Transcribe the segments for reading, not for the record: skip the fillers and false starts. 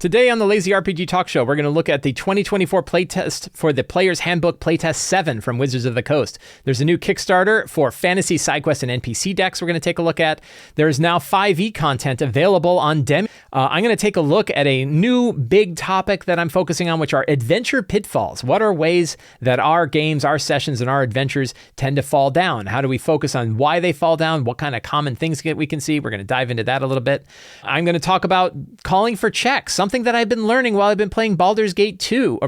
Today on the Lazy RPG Talk Show, we're going to look at the 2024 playtest for the Player's Handbook Playtest 7 from Wizards of the Coast. There's a new Kickstarter for fantasy, side quest, and NPC decks we're going to take a look at. There's now 5e content available on Demiplane. I'm going to take a look at a new big topic that I'm focusing on, which are adventure pitfalls. What are ways that our games, our sessions, and our adventures tend to fall down? How do we focus on why they fall down? What kind of common things we can see? We're going to dive into that a little bit. I'm going to talk about calling for checks, something that I've been learning while I've been playing Baldur's Gate 2.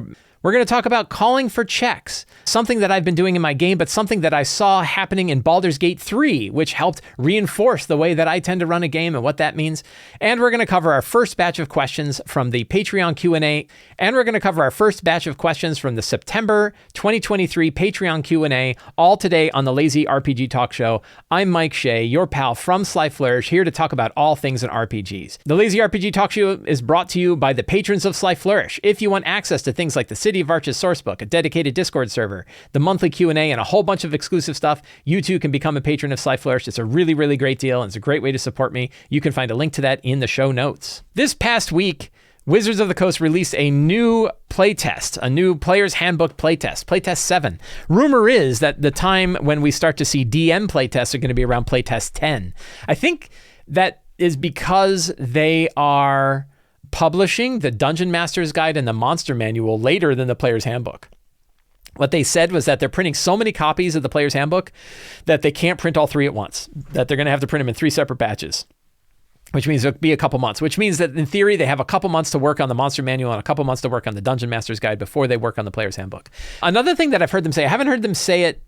We're going to talk about calling for checks, something that I've been doing in my game, but something that I saw happening in Baldur's Gate 3, which helped reinforce the way that I tend to run a game and what that means. And we're going to cover our first batch of questions from the Patreon Q&A, and we're going to cover our first batch of questions from the September 2023 Patreon Q&A, all today on the Lazy RPG Talk Show. I'm Mike Shea, your pal from Sly Flourish, here to talk about all things in RPGs. The Lazy RPG Talk Show is brought to you by the patrons of Sly Flourish. If you want access to things like the City of Arches sourcebook, a dedicated Discord server, the monthly Q&A, and a whole bunch of exclusive stuff, you too can become a patron of Sly Flourish. It's a really, really great deal, and it's a great way to support me. You can find a link to that in the show notes. This past week, Wizards of the Coast released a new playtest, a new Player's Handbook playtest, Playtest 7. Rumor is that the time when we start to see DM playtests are going to be around Playtest 10. I think that is because they are publishing the Dungeon Master's Guide and the Monster Manual later than the Player's Handbook. What they said was that they're printing so many copies of the Player's Handbook that they can't print all three at once, that they're going to have to print them in 3 separate batches, which means it'll be a couple months, which means that in theory, they have a couple months to work on the Monster Manual and a couple months to work on the Dungeon Master's Guide before they work on the Player's Handbook. Another thing that I've heard them say, I haven't heard them say it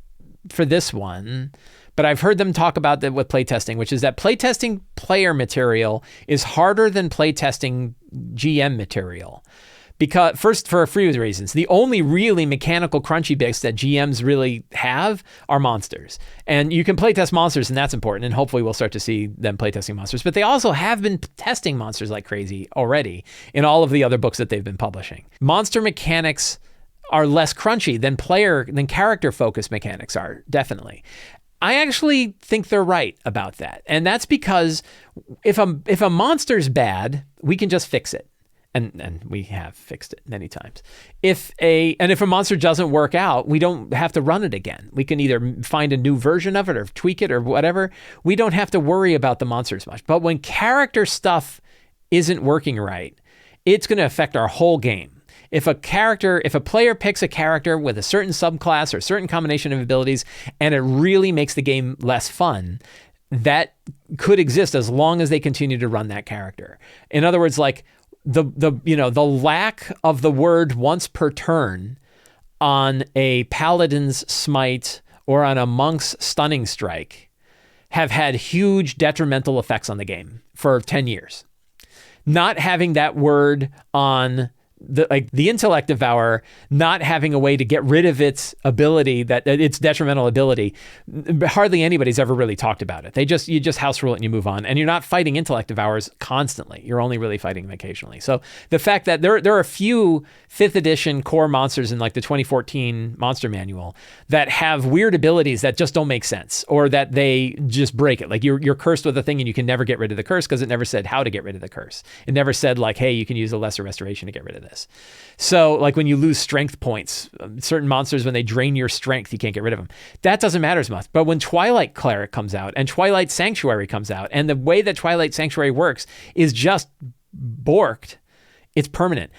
for this one, but I've heard them talk about that with playtesting, which is that playtesting player material is harder than playtesting GM material. Because first, for a few reasons, the only really mechanical crunchy bits that GMs really have are monsters. And you can playtest monsters, and that's important. And hopefully we'll start to see them playtesting monsters. But they also have been testing monsters like crazy already in all of the other books that they've been publishing. Monster mechanics are less crunchy than character-focused mechanics are, definitely. I actually think they're right about that. And that's because if a monster's bad, we can just fix it. And we have fixed it many times. If a monster doesn't work out, we don't have to run it again. We can either find a new version of it or tweak it or whatever. We don't have to worry about the monsters much. But when character stuff isn't working right, it's going to affect our whole game. If a player picks a character with a certain subclass or a certain combination of abilities, and it really makes the game less fun, that could exist as long as they continue to run that character. In other words, like the lack of the word once per turn on a paladin's smite or on a monk's stunning strike have had huge detrimental effects on the game for 10 years. Not having that word on the intellect devourer, not having a way to get rid of its ability, that its detrimental ability, hardly anybody's ever really talked about it. You just house rule it and you move on, and you're not fighting intellect devourers constantly. You're only really fighting them occasionally. So the fact that there are a few 5th edition core monsters in like the 2014 Monster Manual that have weird abilities that just don't make sense, or that they just break it. Like you're cursed with a thing and you can never get rid of the curse because it never said how to get rid of the curse. It never said like, hey, you can use a lesser restoration to get rid of this. So like when you lose strength points, certain monsters, when they drain your strength, you can't get rid of them. That doesn't matter as much. But when Twilight Cleric comes out and Twilight Sanctuary comes out, and the way that Twilight Sanctuary works is just borked, it's permanent.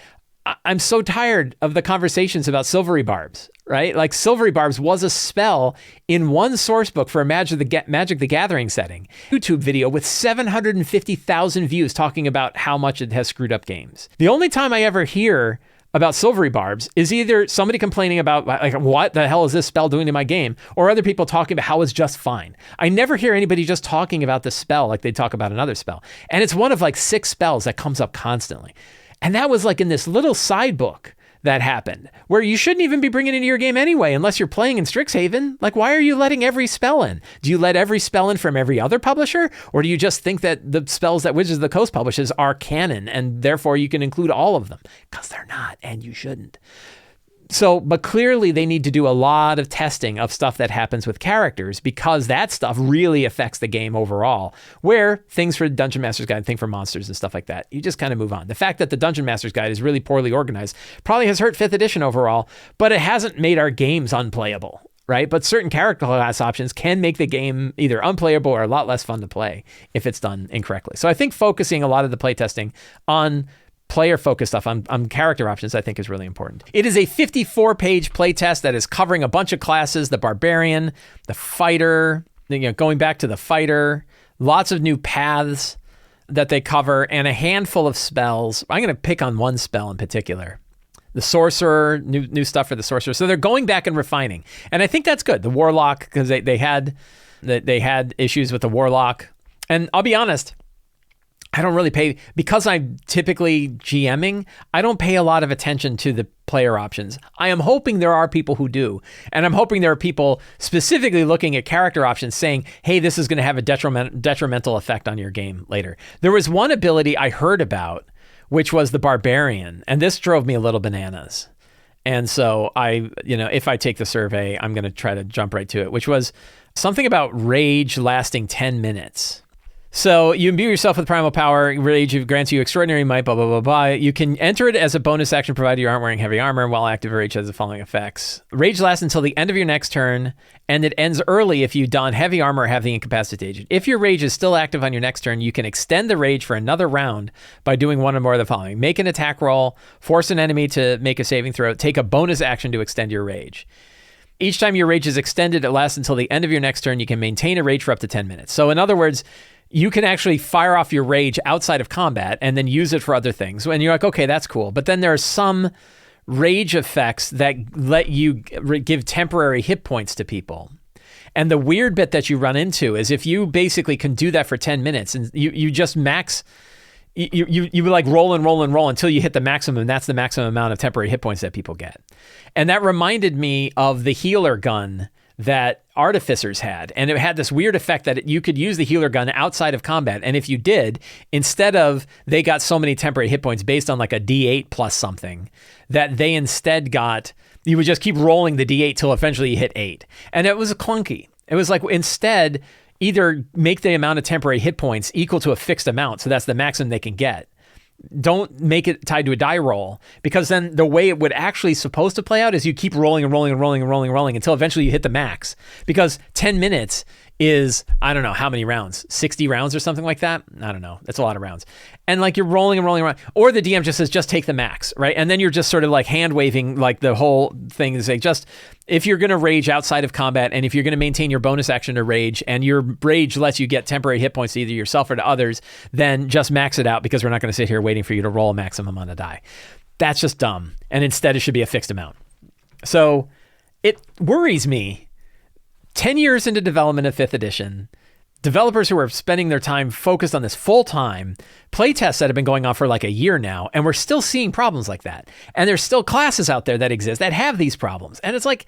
I'm so tired of the conversations about Silvery Barbs, right? Like Silvery Barbs was a spell in one source book for a Magic the Gathering setting. YouTube video with 750,000 views talking about how much it has screwed up games. The only time I ever hear about Silvery Barbs is either somebody complaining about like, what the hell is this spell doing to my game, or other people talking about how it's just fine. I never hear anybody just talking about the spell like they talk about another spell. And it's one of like 6 spells that comes up constantly. And that was like in this little side book that happened, where you shouldn't even be bringing it into your game anyway, unless you're playing in Strixhaven. Like, why are you letting every spell in? Do you let every spell in from every other publisher? Or do you just think that the spells that Wizards of the Coast publishes are canon and therefore you can include all of them? Because they're not, and you shouldn't. But clearly they need to do a lot of testing of stuff that happens with characters, because that stuff really affects the game overall, where things for Dungeon Master's Guide, thing for monsters and stuff like that, you just kind of move on. The fact that the Dungeon Master's Guide is really poorly organized probably has hurt 5th edition overall, but it hasn't made our games unplayable, right? But certain character class options can make the game either unplayable or a lot less fun to play if it's done incorrectly. So I think focusing a lot of the playtesting on player-focused stuff on character options, I think, is really important. It is a 54-page playtest that is covering a bunch of classes: the barbarian, the fighter, going back to the fighter, lots of new paths that they cover, and a handful of spells. I'm going to pick on one spell in particular. The sorcerer, new stuff for the sorcerer. So they're going back and refining, and I think that's good. The warlock, because they had issues with the warlock, and I'll be honest, I don't really pay, because I'm typically GMing, I don't pay a lot of attention to the player options. I am hoping there are people who do. And I'm hoping there are people specifically looking at character options saying, hey, this is going to have a detrimental effect on your game later. There was one ability I heard about, which was the barbarian. And this drove me a little bananas. And so if I take the survey, I'm going to try to jump right to it, which was something about rage lasting 10 minutes. So you imbue yourself with primal power. Rage grants you extraordinary might, blah, blah, blah, blah. You can enter it as a bonus action provided you aren't wearing heavy armor. While active, rage has the following effects. Rage lasts until the end of your next turn, and it ends early if you don heavy armor or have the incapacitated. If your rage is still active on your next turn, you can extend the rage for another round by doing one or more of the following. Make an attack roll, force an enemy to make a saving throw, take a bonus action to extend your rage. Each time your rage is extended, it lasts until the end of your next turn. You can maintain a rage for up to 10 minutes. So in other words, you can actually fire off your rage outside of combat and then use it for other things. And you're like, okay, that's cool. But then there are some rage effects that let you give temporary hit points to people. And the weird bit that you run into is if you basically can do that for 10 minutes and you just max, you like roll and roll and roll until you hit the maximum. And that's the maximum amount of temporary hit points that people get. And that reminded me of the healer gun that artificers had, and it had this weird effect that you could use the healer gun outside of combat, and if you did, instead of they got so many temporary hit points based on like a D8 plus something, that they instead got, you would just keep rolling the D8 till eventually you hit 8, and it was clunky. It was like, instead, either make the amount of temporary hit points equal to a fixed amount, so that's the maximum they can get. Don't make it tied to a die roll, because then the way it would actually supposed to play out is you keep rolling and rolling and rolling and rolling and rolling until eventually you hit the max, because 10 minutes is, I don't know how many rounds, 60 rounds or something like that. I don't know. That's a lot of rounds. And like you're rolling and rolling around, or the DM just says, just take the max, right? And then you're just sort of like hand waving, like the whole thing is like, just, if you're going to rage outside of combat, and if you're going to maintain your bonus action to rage, and your rage lets you get temporary hit points to either yourself or to others, then just max it out, because we're not going to sit here waiting for you to roll a maximum on a die. That's just dumb. And instead it should be a fixed amount. So it worries me. 10 years into development of 5th edition, developers who are spending their time focused on this full time, playtests that have been going on for like a year now, and we're still seeing problems like that. And there's still classes out there that exist that have these problems. And it's like,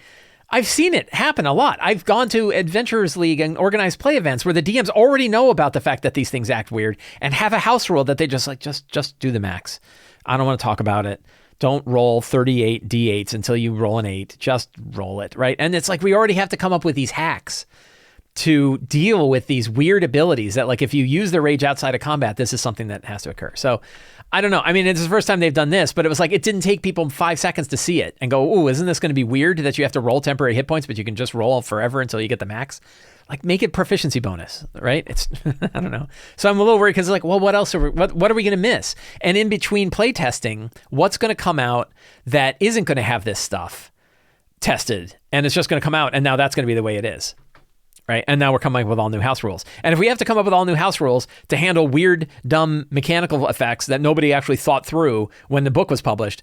I've seen it happen a lot. I've gone to Adventurers League and organized play events where the DMs already know about the fact that these things act weird and have a house rule that they just like, just do the max. I don't want to talk about it. Don't roll 38 D8s until you roll an 8. Just roll it, right? And it's like we already have to come up with these hacks to deal with these weird abilities that, like, if you use the rage outside of combat, this is something that has to occur. So I don't know. I mean, it's the first time they've done this, but it was like it didn't take people 5 seconds to see it and go, ooh, isn't this going to be weird that you have to roll temporary hit points, but you can just roll forever until you get the max? Like, make it proficiency bonus, right? It's, I don't know. So I'm a little worried because, like, well, what else what are we going to miss? And in between playtesting, what's going to come out that isn't going to have this stuff tested, and it's just going to come out, and now that's going to be the way it is, right? And now we're coming up with all new house rules. And if we have to come up with all new house rules to handle weird, dumb mechanical effects that nobody actually thought through when the book was published,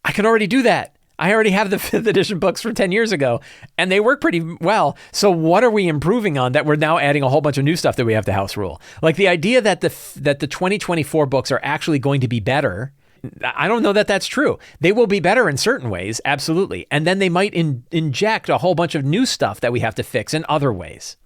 I can already do that. I already have the 5th edition books from 10 years ago, and they work pretty well. So what are we improving on that we're now adding a whole bunch of new stuff that we have to house rule? Like the idea that the 2024 books are actually going to be better, I don't know that that's true. They will be better in certain ways, absolutely. And then they might inject a whole bunch of new stuff that we have to fix in other ways,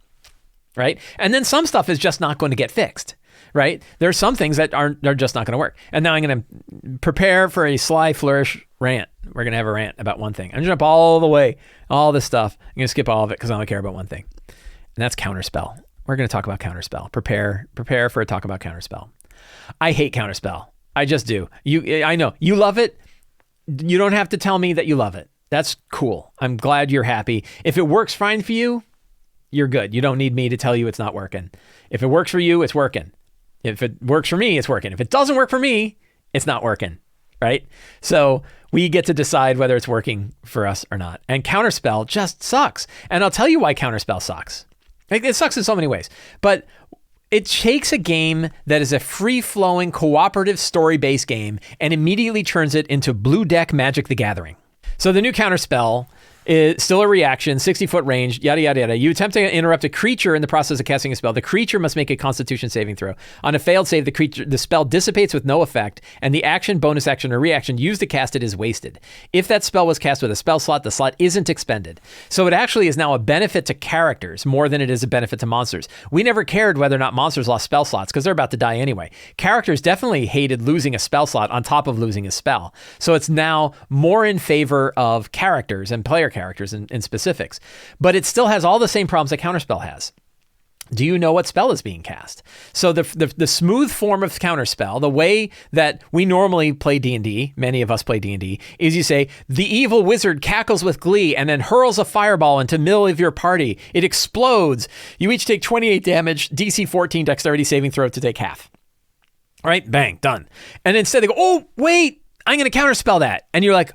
right? And then some stuff is just not going to get fixed, right? There are some things that are just not going to work. And now I'm going to prepare for a Sly Flourish rant We're going to have a rant about one thing. I'm going to jump all the way, all this stuff. I'm going to skip all of it because I only care about one thing. And that's Counterspell. We're going to talk about Counterspell. Prepare for a talk about Counterspell. I hate Counterspell. I just do. I know. You love it. You don't have to tell me that you love it. That's cool. I'm glad you're happy. If it works fine for you, you're good. You don't need me to tell you it's not working. If it works for you, it's working. If it works for me, it's working. If it doesn't work for me, it's not working, right? So we get to decide whether it's working for us or not. And Counterspell just sucks. And I'll tell you why Counterspell sucks. It sucks in so many ways. But it takes a game that is a free-flowing, cooperative, story-based game and immediately turns it into Blue Deck Magic the Gathering. So the new Counterspell is still a reaction, 60-foot range, yada, yada, yada. You attempt to interrupt a creature in the process of casting a spell. The creature must make a Constitution saving throw. On a failed save, the spell dissipates with no effect, and the action, bonus action, or reaction used to cast it is wasted. If that spell was cast with a spell slot, the slot isn't expended. So it actually is now a benefit to characters more than it is a benefit to monsters. We never cared whether or not monsters lost spell slots because they're about to die anyway. Characters definitely hated losing a spell slot on top of losing a spell. So it's now more in favor of characters and player characters in specifics, but it still has all the same problems that Counterspell has. Do you know what spell is being cast? So the smooth form of Counterspell, the way that we normally play D&D, many of us play D&D, is you say, the evil wizard cackles with glee and then hurls a fireball into the middle of your party. It explodes. You each take 28 damage, DC 14 dexterity saving throw to take half. All right, bang, done. And instead they go, oh, wait, I'm going to Counterspell that. And you're like,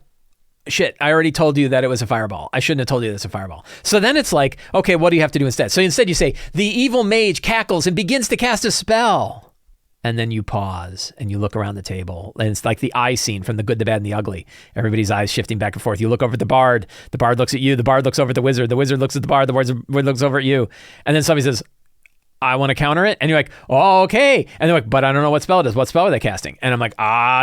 shit, I already told you that it was a fireball. I shouldn't have told you that's a fireball. So then it's like, okay, what do you have to do instead? So instead you say, the evil mage cackles and begins to cast a spell. And then you pause and you look around the table. And it's like the eye scene from The Good, the Bad, and the Ugly. Everybody's eyes shifting back and forth. You look over at the bard looks at you, the bard looks over at the wizard looks at the bard looks over at you. And then somebody says, I want to counter it. And you're like, oh, okay. And they're like, but I don't know what spell it is. What spell are they casting? And I'm like,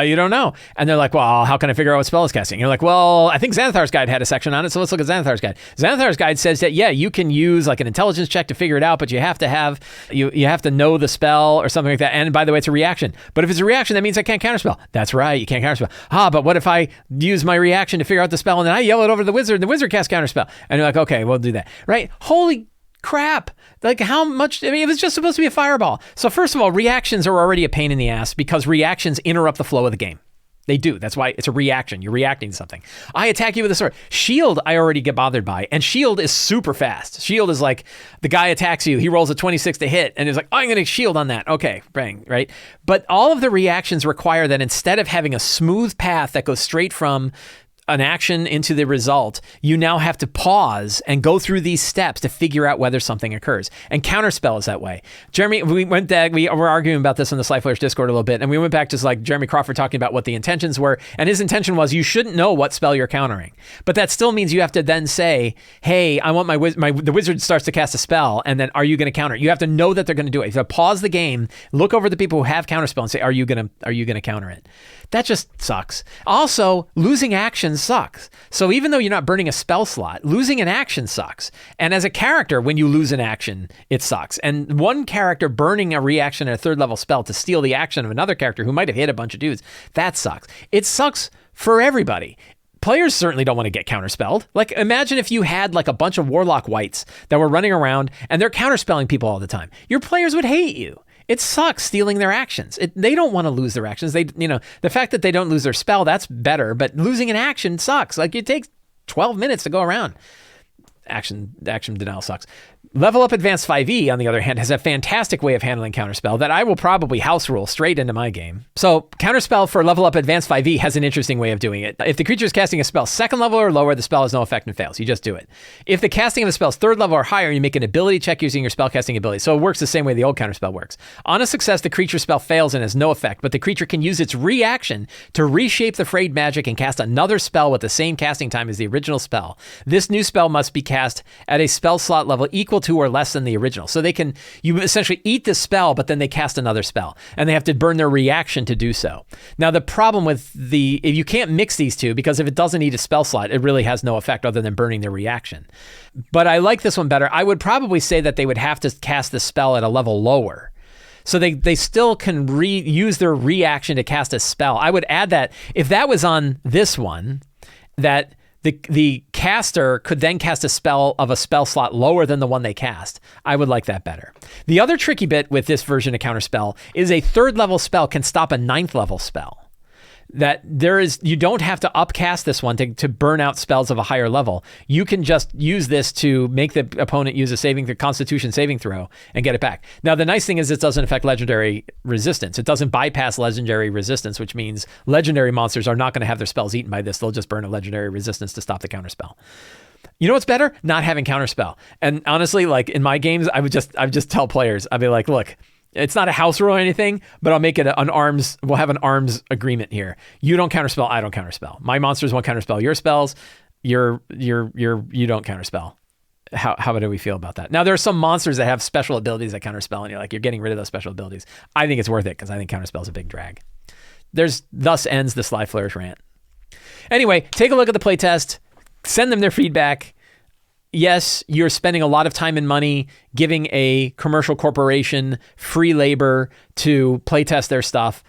you don't know. And they're like, well, how can I figure out what spell it's casting? And you're like, well, I think Xanathar's Guide had a section on it. So let's look at Xanathar's Guide. Xanathar's Guide says that, yeah, you can use like an intelligence check to figure it out, but you have to have, you have to know the spell or something like that. And by the way, it's a reaction. But if it's a reaction, that means I can't counterspell. That's right. You can't counterspell. But what if I use my reaction to figure out the spell and then I yell it over to the wizard and the wizard casts counterspell? And you're like, okay, we'll do that. Right? Holy crap. Like how much, I mean, it was just supposed to be a fireball. So first of all, reactions are already a pain in the ass because reactions interrupt the flow of the game. They do. That's why it's a reaction. You're reacting to something. I attack you with a sword. Shield, I already get bothered by. And shield is super fast. Shield is like the guy attacks you. He rolls a 26 to hit and is like, I'm going to shield on that. Okay, bang, right? But all of the reactions require that instead of having a smooth path that goes straight from an action into the result, you now have to pause and go through these steps to figure out whether something occurs. And Counterspell is that way. Jeremy, we were arguing about this in the Sly Flourish Discord a little bit, and we went back to like Jeremy Crawford talking about what the intentions were, and his intention was you shouldn't know what spell you're countering. But that still means you have to then say, hey, I want the wizard starts to cast a spell, and then are you going to counter it? You have to know that they're going to do it. You have to pause the game, look over the people who have Counterspell and say, are you going to counter it? That just sucks. Also, losing actions sucks. So even though you're not burning a spell slot, losing an action sucks. And as a character, when you lose an action, it sucks. And one character burning a reaction at a third level spell to steal the action of another character who might have hit a bunch of dudes, that sucks. It sucks for everybody. Players certainly don't want to get counterspelled. Like, imagine if you had like a bunch of warlock wights that were running around and they're counterspelling people all the time. Your players would hate you. It sucks stealing their actions. They don't want to lose their actions. The fact that they don't lose their spell, that's better, but losing an action sucks. Like, it takes 12 minutes to go around. Action denial sucks. Level Up Advanced 5e, on the other hand, has a fantastic way of handling Counterspell that I will probably house rule straight into my game. So Counterspell for Level Up Advanced 5e has an interesting way of doing it. If the creature is casting a spell second level or lower, the spell has no effect and fails. You just do it. If the casting of a spell is third level or higher, you make an ability check using your spellcasting ability. So it works the same way the old Counterspell works. On a success, the creature spell fails and has no effect, but the creature can use its reaction to reshape the frayed magic and cast another spell with the same casting time as the original spell. This new spell must be cast at a spell slot level equal to or less than the original. So you essentially eat the spell, but then they cast another spell and they have to burn their reaction to do so. Now, the problem with if you can't mix these two, because if it doesn't eat a spell slot, it really has no effect other than burning their reaction. But I like this one better. I would probably say that they would have to cast the spell at a level lower. So they still can use their reaction to cast a spell. I would add that if that was on this one, that the caster could then cast a spell of a spell slot lower than the one they cast. I would like that better. The other tricky bit with this version of Counterspell is a 3rd level spell can stop a 9th level spell. That you don't have to upcast this one to burn out spells of a higher level. You can just use this to make the opponent use a Constitution saving throw and get it back. Now, the nice thing is it doesn't affect legendary resistance. It doesn't bypass legendary resistance, which means legendary monsters are not going to have their spells eaten by this. They'll just burn a legendary resistance to stop the counterspell. You know what's better? Not having counterspell. And honestly, like in my games, I would just tell players, I'd be like, look, it's not a house rule or anything, but I'll make it we'll have an arms agreement here. You don't counterspell, I don't counterspell. My monsters won't counterspell your spells. You don't counterspell. How do we feel about that? Now, there are some monsters that have special abilities that counterspell, and you're getting rid of those special abilities. I think it's worth it because I think counterspell is a big drag. Thus ends the Sly Flourish rant. Anyway, take a look at the playtest. Send them their feedback. Yes, you're spending a lot of time and money giving a commercial corporation free labor to playtest their stuff,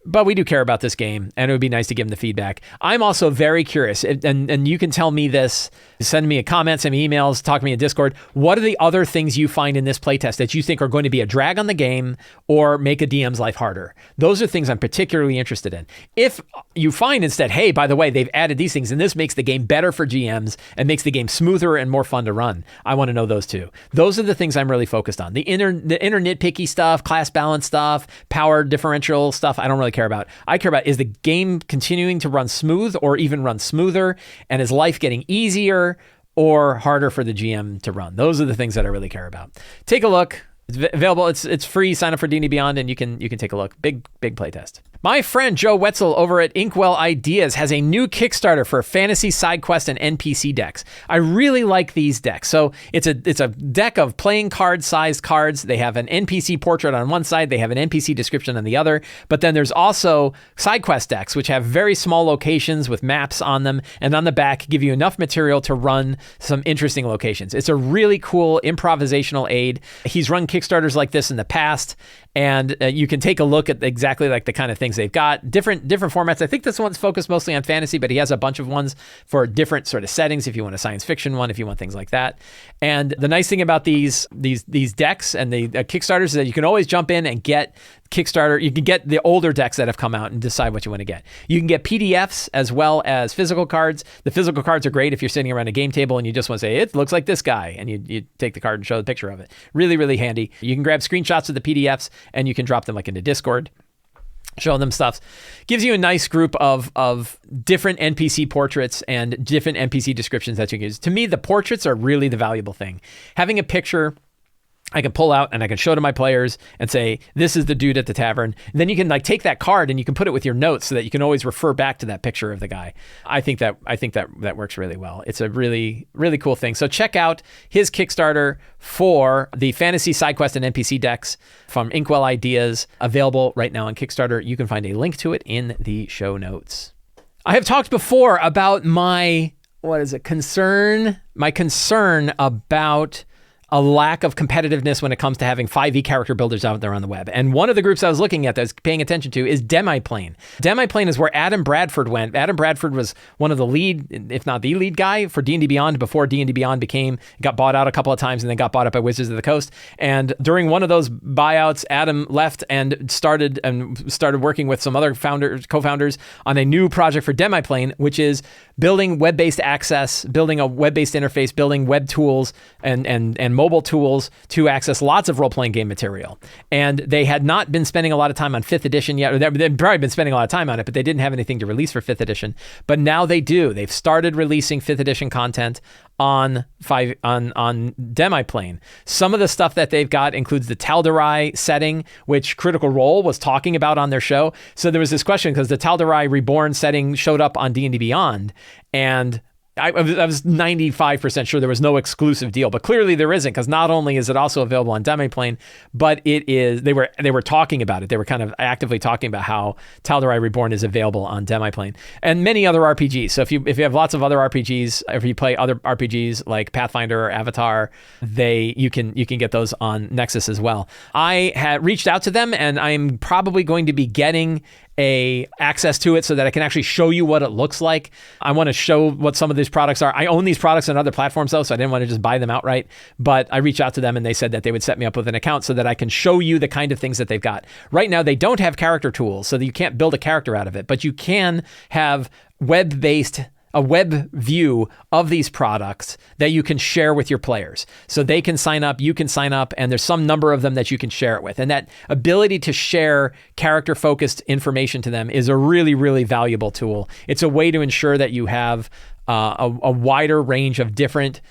but we do care about this game, and it would be nice to give them the feedback. I'm also very curious, and you can tell me this, send me a comment, send me emails, talk to me in Discord. What are the other things you find in this playtest that you think are going to be a drag on the game or make a DM's life harder? Those are things I'm particularly interested in. If you find instead, hey, by the way, they've added these things, and this makes the game better for GMs and makes the game smoother and more fun to run, I want to know those too. Those are the things I'm really focused on. The inner nitpicky stuff, class balance stuff, power differential stuff, I don't really care about. I care about, is the game continuing to run smooth or even run smoother? And is life getting easier or harder for the GM to run? Those are the things that I really care about. Take a look. It's available. It's free. Sign up for D&D Beyond and you can take a look. Big playtest. My friend Joe Wetzel over at Inkwell Ideas has a new Kickstarter for fantasy side quest and NPC decks. I really like these decks. So it's a deck of playing card sized cards. They have an NPC portrait on one side. They have an NPC description on the other. But then there's also side quest decks, which have very small locations with maps on them. And on the back, give you enough material to run some interesting locations. It's a really cool improvisational aid. He's run Kickstarters like this in the past. And you can take a look at exactly like the kind of things they've got. Different formats. I think this one's focused mostly on fantasy, but he has a bunch of ones for different sort of settings. If you want a science fiction one, if you want things like that. And the nice thing about these decks and the Kickstarters is that you can always jump in and get Kickstarter. You can get the older decks that have come out and decide what you want to get. You can get PDFs as well as physical cards. The physical cards are great if you're sitting around a game table and you just want to say, it looks like this guy. And you take the card and show the picture of it. Really, really handy. You can grab screenshots of the PDFs and you can drop them like into Discord. Showing them stuff. Gives you a nice group of different NPC portraits and different NPC descriptions that you can use. To me, the portraits are really the valuable thing. Having a picture I can pull out and I can show to my players and say, this is the dude at the tavern. And then you can like take that card and you can put it with your notes so that you can always refer back to that picture of the guy. I think that works really well. It's a really, really cool thing. So check out his Kickstarter for the fantasy side quest and NPC decks from Inkwell Ideas, available right now on Kickstarter. You can find a link to it in the show notes. I have talked before about my concern about a lack of competitiveness when it comes to having 5e character builders out there on the web. And one of the groups I was looking at that I was paying attention to is Demiplane. Demiplane is where Adam Bradford went. Adam Bradford was one of the lead, if not the lead guy for D&D Beyond before D&D Beyond got bought out a couple of times and then got bought up by Wizards of the Coast. And during one of those buyouts, Adam left and started working with some other co-founders on a new project for Demiplane, which is building web-based access, building a web-based interface, building web tools and mobile tools to access lots of role-playing game material. And they had not been spending a lot of time on 5th edition yet, or they've probably been spending a lot of time on it, but they didn't have anything to release for 5th edition. But now they do. They've started releasing 5th edition content on Demiplane. Some of the stuff that they've got includes the Tal'Darai setting, which Critical Role was talking about on their show. So there was this question because the Tal'Darai Reborn setting showed up on D&D Beyond, and I was 95% sure there was no exclusive deal, but clearly there isn't, because not only is it also available on Demiplane, but it is. They were talking about it. They were kind of actively talking about how Tal'Darai Reborn is available on Demiplane and many other RPGs. So if you have lots of other RPGs, if you play other RPGs like Pathfinder or Avatar, you can get those on Nexus as well. I had reached out to them, and I'm probably going to be getting a access to it so that I can actually show you what it looks like. I want to show what some of these products are. I own these products on other platforms though, so I didn't want to just buy them outright. But I reached out to them and they said that they would set me up with an account so that I can show you the kind of things that they've got. Right now, they don't have character tools, so that you can't build a character out of it, but you can have a web view of these products that you can share with your players. So they can sign up, you can sign up, and there's some number of them that you can share it with. And that ability to share character-focused information to them is a really, really valuable tool. It's a way to ensure that you have a wider range of different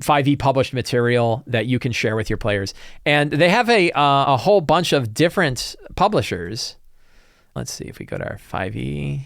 5e published material that you can share with your players. And they have a whole bunch of different publishers. Let's see if we go to our 5e.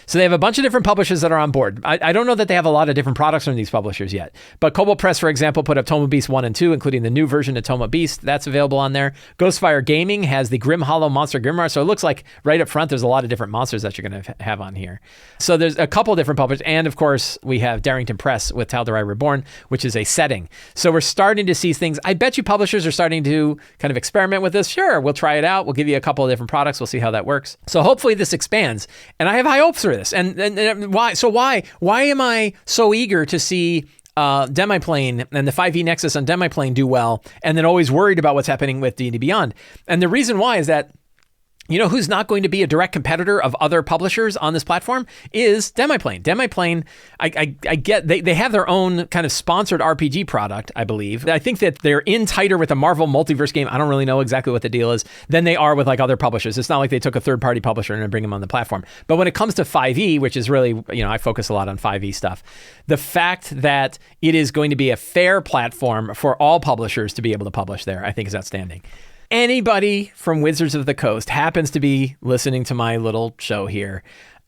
So they have a bunch of different publishers that are on board. I don't know that they have a lot of different products from these publishers yet. But Cobalt Press, for example, put up Toma Beast 1 and 2, including the new version of Toma Beast. That's available on there. Ghostfire Gaming has the Grim Hollow Monster Grimoire. So it looks like right up front, there's a lot of different monsters that you're going to have on here. So there's a couple different publishers. And of course, we have Darrington Press with Tal'Darai Reborn, which is a setting. So we're starting to see things. I bet you publishers are starting to kind of experiment with this. Sure, we'll try it out. We'll give you a couple of different products. We'll see how that works. So hopefully this expands. And I have high hopes for this. And why? So why am I so eager to see Demiplane and the 5e Nexus on Demiplane do well, and then always worried about what's happening with D&D Beyond? And the reason why is that, you know who's not going to be a direct competitor of other publishers on this platform is Demiplane. Demiplane, I get, they have their own kind of sponsored RPG product, I believe. I think that they're in tighter with a Marvel multiverse game. I don't really know exactly what the deal is than they are with like other publishers. It's not like they took a third-party publisher and bring them on the platform. But when it comes to 5e, which is really, you know, I focus a lot on 5e stuff, the fact that it is going to be a fair platform for all publishers to be able to publish there, I think is outstanding. Anybody from Wizards of the Coast happens to be listening to my little show here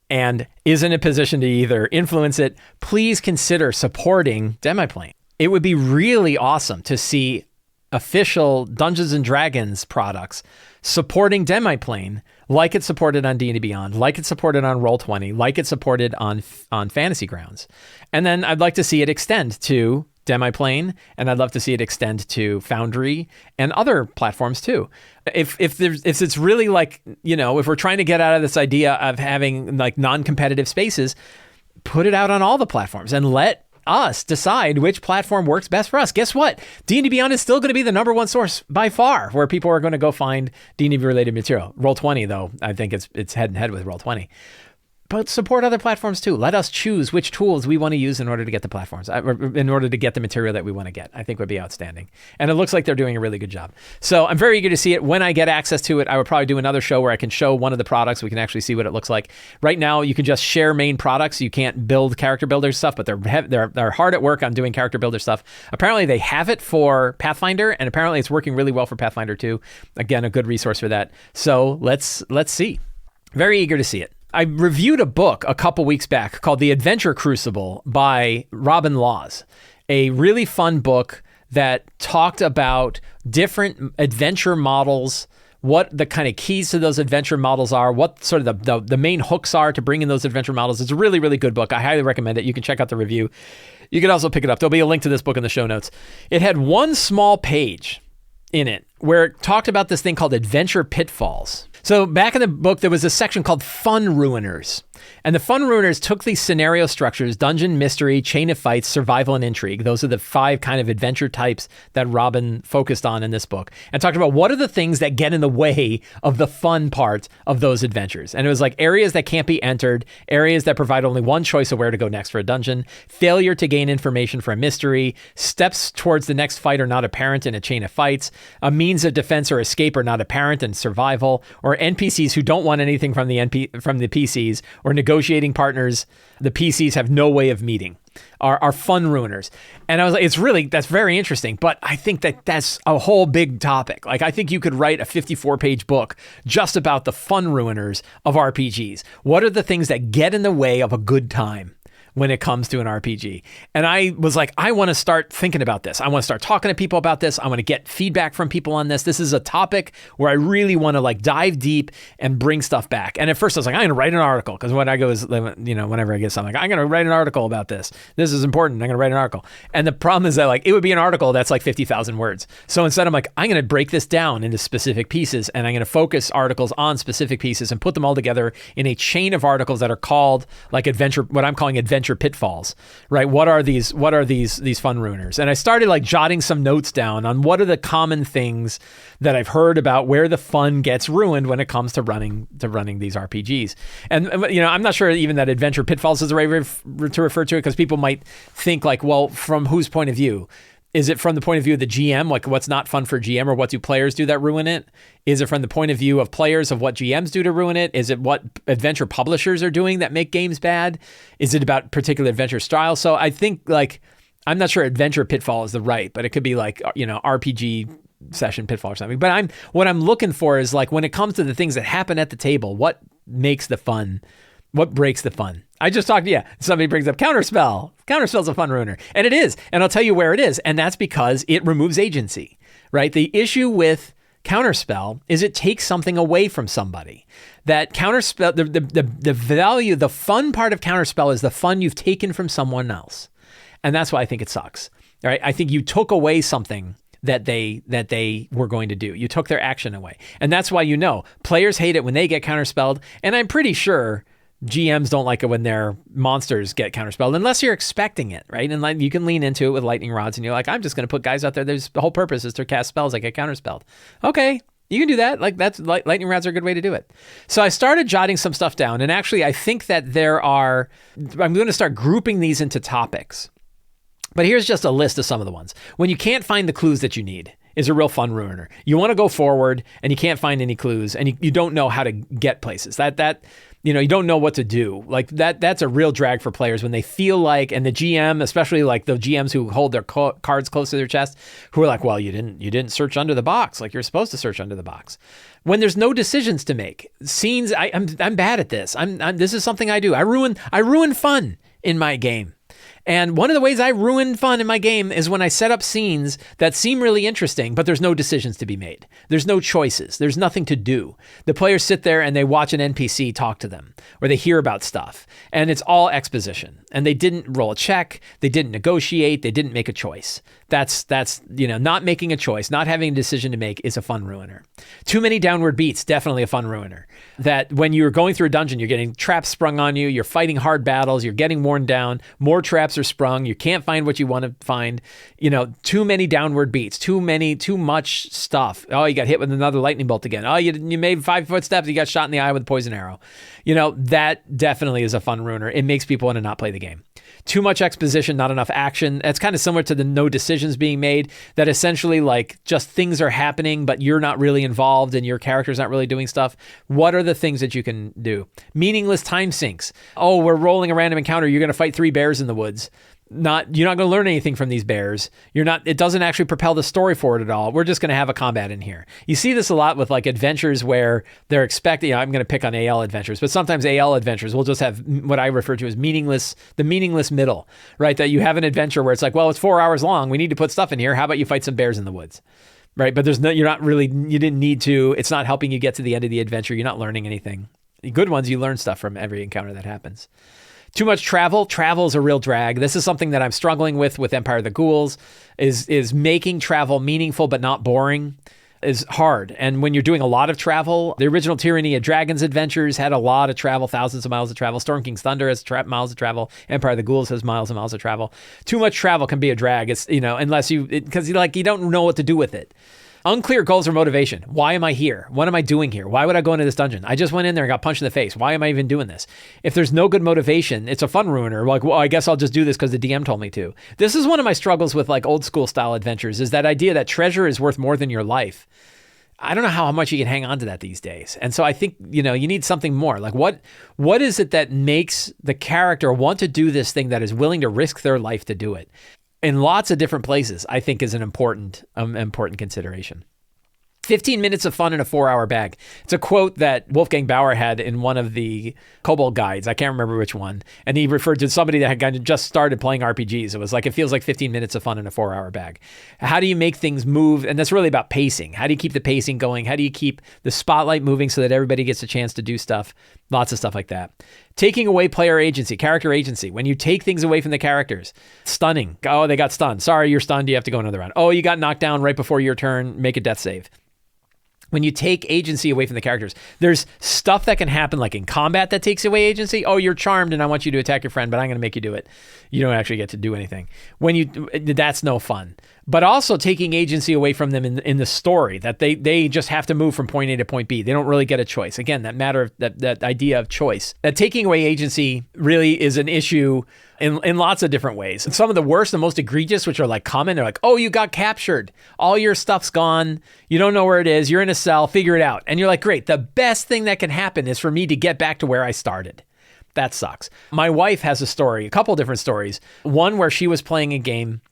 and is in a position to either influence it, please consider supporting Demiplane. It would be really awesome to see official Dungeons & Dragons products supporting Demiplane like it's supported on D&D Beyond, like it's supported on Roll20, like it's supported on Fantasy Grounds. And then I'd like to see it extend to Demiplane, and I'd love to see it extend to Foundry and other platforms too. If it's really like, you know, if we're trying to get out of this idea of having like non-competitive spaces, put it out on all the platforms and let us decide which platform works best for us. Guess what? D&D Beyond is still going to be the number one source by far where people are going to go find D&D related material. Roll20 though, I think it's head and head with Roll20. But support other platforms too. Let us choose which tools we want to use in order to get the platforms, in order to get the material that we want to get. I think would be outstanding. And it looks like they're doing a really good job. So I'm very eager to see it. When I get access to it, I would probably do another show where I can show one of the products. We can actually see what it looks like. Right now, you can just share main products. You can't build character builder stuff, but they're hard at work on doing character builder stuff. Apparently, they have it for Pathfinder, and apparently it's working really well for Pathfinder too. Again, a good resource for that. So let's see. Very eager to see it. I reviewed a book a couple weeks back called The Adventure Crucible by Robin Laws, a really fun book that talked about different adventure models, what the kind of keys to those adventure models are, what sort of the main hooks are to bring in those adventure models. It's a really, really good book. I highly recommend it. You can check out the review. You can also pick it up. There'll be a link to this book in the show notes. It had one small page in it where it talked about this thing called Adventure Pitfalls. So back in the book, there was a section called Fun Ruiners. And the Fun Ruiners took these scenario structures: dungeon, mystery, chain of fights, survival, and intrigue. Those are the 5 kind of adventure types that Robin focused on in this book, and talked about what are the things that get in the way of the fun part of those adventures. And it was like areas that can't be entered, areas that provide only one choice of where to go next for a dungeon, failure to gain information for a mystery, steps towards the next fight are not apparent in a chain of fights, a means of defense or escape are not apparent in survival, or NPCs who don't want anything from the PCs, or negotiating partners the PCs have no way of meeting, are fun ruiners. And I was like, that's very interesting, but I think that's a whole big topic. Like, I think you could write a 54-page book just about the fun ruiners of RPGs. What are the things that get in the way of a good time when it comes to an RPG. And I was like, I want to start thinking about this. I want to start talking to people about this. I want to get feedback from people on this. This is a topic where I really want to like dive deep and bring stuff back. And at first I was like, I'm going to write an article, because when I go, whenever I get something, I'm going to write an article about this. This is important. I'm going to write an article. And the problem is that like it would be an article that's like 50,000 words. So instead I'm like, I'm going to break this down into specific pieces, and I'm going to focus articles on specific pieces and put them all together in a chain of articles that are called like what I'm calling adventure pitfalls, right? What are these fun ruiners? And I started like jotting some notes down on what are the common things that I've heard about where the fun gets ruined when it comes to running these RPGs. And I'm not sure even that adventure pitfalls is the right way to refer to it, because people might think like, well, from whose point of view? Is it from the point of view of the GM, like what's not fun for GM, or what do players do that ruin it? Is it from the point of view of players of what GMs do to ruin it? Is it what adventure publishers are doing that make games bad? Is it about particular adventure style? So I think like, I'm not sure adventure pitfall is the right, but it could be like, RPG session pitfall or something. But what I'm looking for is like, when it comes to the things that happen at the table, what makes the fun? What breaks the fun? I just talked, somebody brings up Counterspell. Counterspell's a fun ruiner. And it is. And I'll tell you where it is. And that's because it removes agency, right? The issue with Counterspell is it takes something away from somebody. That Counterspell, the value, the fun part of Counterspell is the fun you've taken from someone else. And that's why I think it sucks, right? I think you took away something that they were going to do. You took their action away. And that's why, players hate it when they get counterspelled. And I'm pretty sure GMs don't like it when their monsters get counterspelled, unless you're expecting it, right? And like you can lean into it with lightning rods, and you're like, I'm just going to put guys out there. The whole purpose is to cast spells that get counterspelled. Okay, you can do that. Like lightning rods are a good way to do it. So I started jotting some stuff down, and actually I think that I'm going to start grouping these into topics. But here's just a list of some of the ones. When you can't find the clues that you need is a real fun ruiner. You want to go forward and you can't find any clues, and you don't know how to get places. You don't know what to do. Like that's a real drag for players when they feel like, and the GM, especially like the GMs who hold their cards close to their chest, who are like, well, you didn't search under the box like you're supposed to search under the box. When there's no decisions to make. Scenes, I'm bad at this. This is something I do. I ruin fun in my game. And one of the ways I ruin fun in my game is when I set up scenes that seem really interesting, but there's no decisions to be made. There's no choices. There's nothing to do. The players sit there and they watch an NPC talk to them, or they hear about stuff, and it's all exposition. And they didn't roll a check. They didn't negotiate. They didn't make a choice. That's not making a choice, not having a decision to make is a fun ruiner. Too many downward beats, definitely a fun ruiner. That when you're going through a dungeon, you're getting traps sprung on you, you're fighting hard battles, you're getting worn down, more traps are sprung, you can't find what you want to find. Too many downward beats, too much stuff. Oh, you got hit with another lightning bolt again. Oh, you made 5 footsteps, you got shot in the eye with a poison arrow. That definitely is a fun ruiner. It makes people want to not play the game. Too much exposition, not enough action. That's kind of similar to the no decisions being made, that essentially like just things are happening, but you're not really involved and your character's not really doing stuff. What are the things that you can do? Meaningless time sinks. Oh, we're rolling a random encounter. You're going to fight 3 bears in the woods. You're not going to learn anything from these bears. It doesn't actually propel the story forward at all. We're just going to have a combat in here. You see this a lot with like adventures where they're expecting, I'm going to pick on AL adventures, but sometimes AL adventures will just have what I refer to as the meaningless middle, right? That you have an adventure where it's like, well, it's 4 hours long. We need to put stuff in here. How about you fight some bears in the woods? Right? But you didn't need to, it's not helping you get to the end of the adventure. You're not learning anything. The good ones, you learn stuff from every encounter that happens. Too much travel. Travel is a real drag. This is something that I'm struggling with Empire of the Ghouls, is making travel meaningful but not boring is hard. And when you're doing a lot of travel, the original Tyranny of Dragons adventures had a lot of travel, thousands of miles of travel. Storm King's Thunder has miles of travel. Empire of the Ghouls has miles and miles of travel. Too much travel can be a drag. It's, unless because you don't know what to do with it. Unclear goals or motivation. Why am I here? What am I doing here? Why would I go into this dungeon? I just went in there and got punched in the face. Why am I even doing this? If there's no good motivation, it's a fun ruiner. Like, well, I guess I'll just do this because the DM told me to. This is one of my struggles with like old school style adventures, is that idea that treasure is worth more than your life. I don't know how much you can hang on to that these days. And so I think, you need something more. Like what is it that makes the character want to do this thing that is willing to risk their life to do it? In lots of different places, I think is an important consideration. 15 minutes of fun in a 4-hour bag. It's a quote that Wolfgang Bauer had in one of the Kobold guides. I can't remember which one. And he referred to somebody that had kind of just started playing RPGs. It was like, it feels like 15 minutes of fun in a 4-hour bag. How do you make things move? And that's really about pacing. How do you keep the pacing going? How do you keep the spotlight moving so that everybody gets a chance to do stuff? Lots of stuff like that. Taking away player agency, character agency. When you take things away from the characters, stunning. Oh, they got stunned. Sorry, you're stunned. You have to go another round. Oh, you got knocked down right before your turn. Make a death save. When you take agency away from the characters, there's stuff that can happen like in combat that takes away agency. Oh, you're charmed and I want you to attack your friend, but I'm going to make you do it. You don't actually get to do anything. That's no fun. But also taking agency away from them in the story, that they just have to move from point A to point B. They don't really get a choice. Again, that idea of choice. That taking away agency really is an issue in lots of different ways. And some of the worst and most egregious, which are like common, they're like, oh, you got captured. All your stuff's gone. You don't know where it is. You're in a cell. Figure it out. And you're like, great. The best thing that can happen is for me to get back to where I started. That sucks. My wife has a couple different stories. One where she was playing a game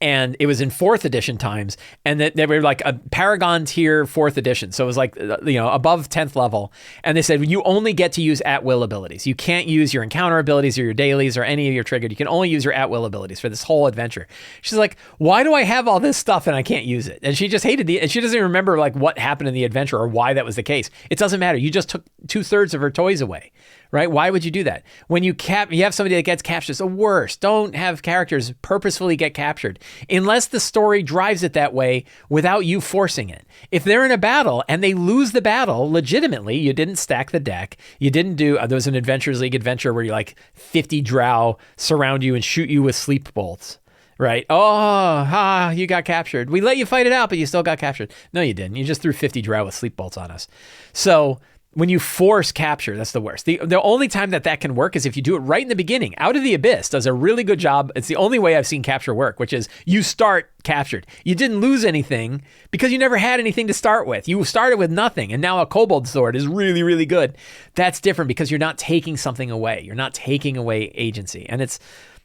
and it was in 4th edition times, and that they were like a Paragon tier 4th edition. So it was like, above 10th level. And they said, you only get to use at-will abilities. You can't use your encounter abilities or your dailies or any of your triggered. You can only use your at-will abilities for this whole adventure. She's like, why do I have all this stuff and I can't use it? And she just hated and she doesn't even remember like what happened in the adventure or why that was the case. It doesn't matter. You just took 2/3 of her toys away. Right? Why would you do that? When you have somebody that gets captured, it's the worst. Don't have characters purposefully get captured unless the story drives it that way without you forcing it. If they're in a battle and they lose the battle legitimately, you didn't stack the deck. You didn't do, there was an Adventurers League adventure where you like 50 drow surround you and shoot you with sleep bolts. Right? You got captured. We let you fight it out, but you still got captured. No, you didn't. You just threw 50 drow with sleep bolts on us. So when you force capture, that's the worst. The only time that can work is if you do it right in the beginning. Out of the Abyss does a really good job. It's the only way I've seen capture work, which is you start captured. You didn't lose anything because you never had anything to start with. You started with nothing, and now a kobold sword is really, really good. That's different because you're not taking something away. You're not taking away agency. And it's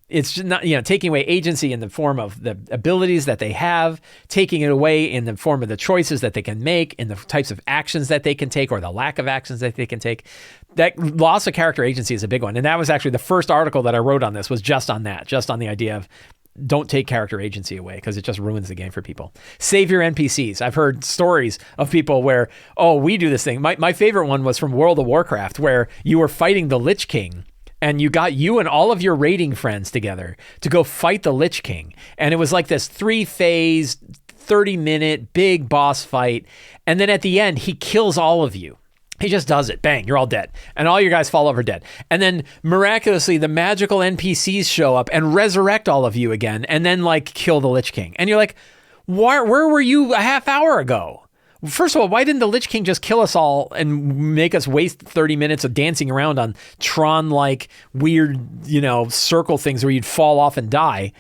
just not, taking away agency in the form of the abilities that they have, taking it away in the form of the choices that they can make, in the types of actions that they can take or the lack of actions that they can take. That loss of character agency is a big one. And that was actually the first article that I wrote on this was just on that, just on the idea of don't take character agency away because it just ruins the game for people. Save your NPCs. I've heard stories of people where, we do this thing. My favorite one was from World of Warcraft where you were fighting the Lich King. And you got you and all of your raiding friends together to go fight the Lich King. And it was like this 3-phase, 30-minute big boss fight. And then at the end, he kills all of you. He just does it. Bang, you're all dead. And all your guys fall over dead. And then miraculously, the magical NPCs show up and resurrect all of you again. And then like kill the Lich King. And you're like, where were you a half hour ago? First of all, why didn't the Lich King just kill us all and make us waste 30 minutes of dancing around on Tron-like weird, circle things where you'd fall off and die?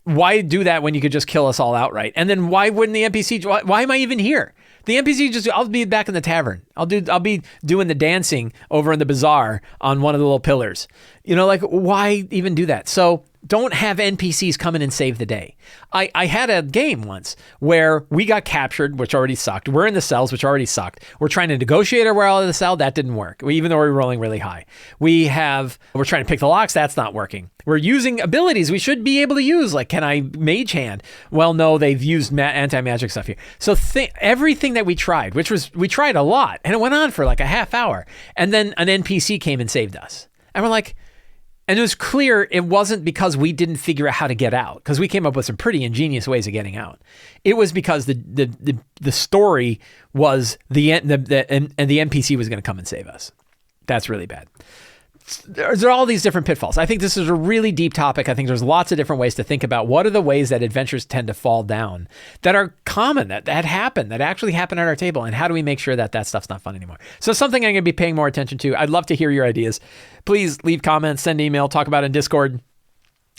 Why do that when you could just kill us all outright? And then why wouldn't the NPC, why am I even here? The NPC I'll be back in the tavern. I'll be doing the dancing over in the bazaar on one of the little pillars. Why even do that? So don't have NPCs come in and save the day. I had a game once where we got captured, which already sucked. We're in the cells, which already sucked. We're trying to negotiate our way out of the cell. That didn't work, even though we were rolling really high. We're trying to pick the locks. That's not working. We're using abilities we should be able to use. Like, can I mage hand? Well, no, they've used anti-magic stuff here. So everything that we tried, we tried a lot, and it went on for like a half hour. And then an NPC came and saved us. And we're like, and it was clear it wasn't because we didn't figure out how to get out, because we came up with some pretty ingenious ways of getting out. It was because the story was and the NPC was going to come and save us. That's really bad. There are all these different pitfalls. I think this is a really deep topic. I think there's lots of different ways to think about what are the ways that adventures tend to fall down that are common, that happen, that actually happen at our table, and how do we make sure that stuff's not fun anymore? So something I'm going to be paying more attention to. I'd love to hear your ideas. Please leave comments, send email, talk about it in Discord.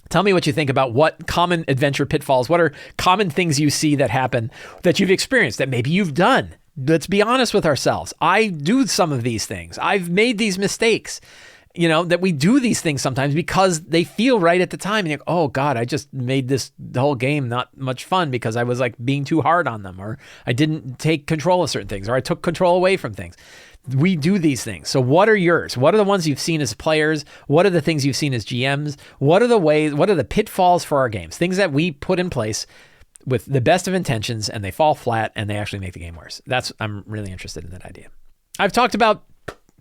Tell me what you think about what common adventure pitfalls, what are common things you see that happen that you've experienced, that maybe you've done. Let's be honest with ourselves. I do some of these things. I've made these mistakes. that we do these things sometimes because they feel right at the time. And you're like, oh God, I just made the whole game not much fun because I was like being too hard on them, or I didn't take control of certain things, or I took control away from things. We do these things. So what are yours? What are the ones you've seen as players? What are the things you've seen as GMs? What are the pitfalls for our games? Things that we put in place with the best of intentions and they fall flat and they actually make the game worse. I'm really interested in that idea. I've talked about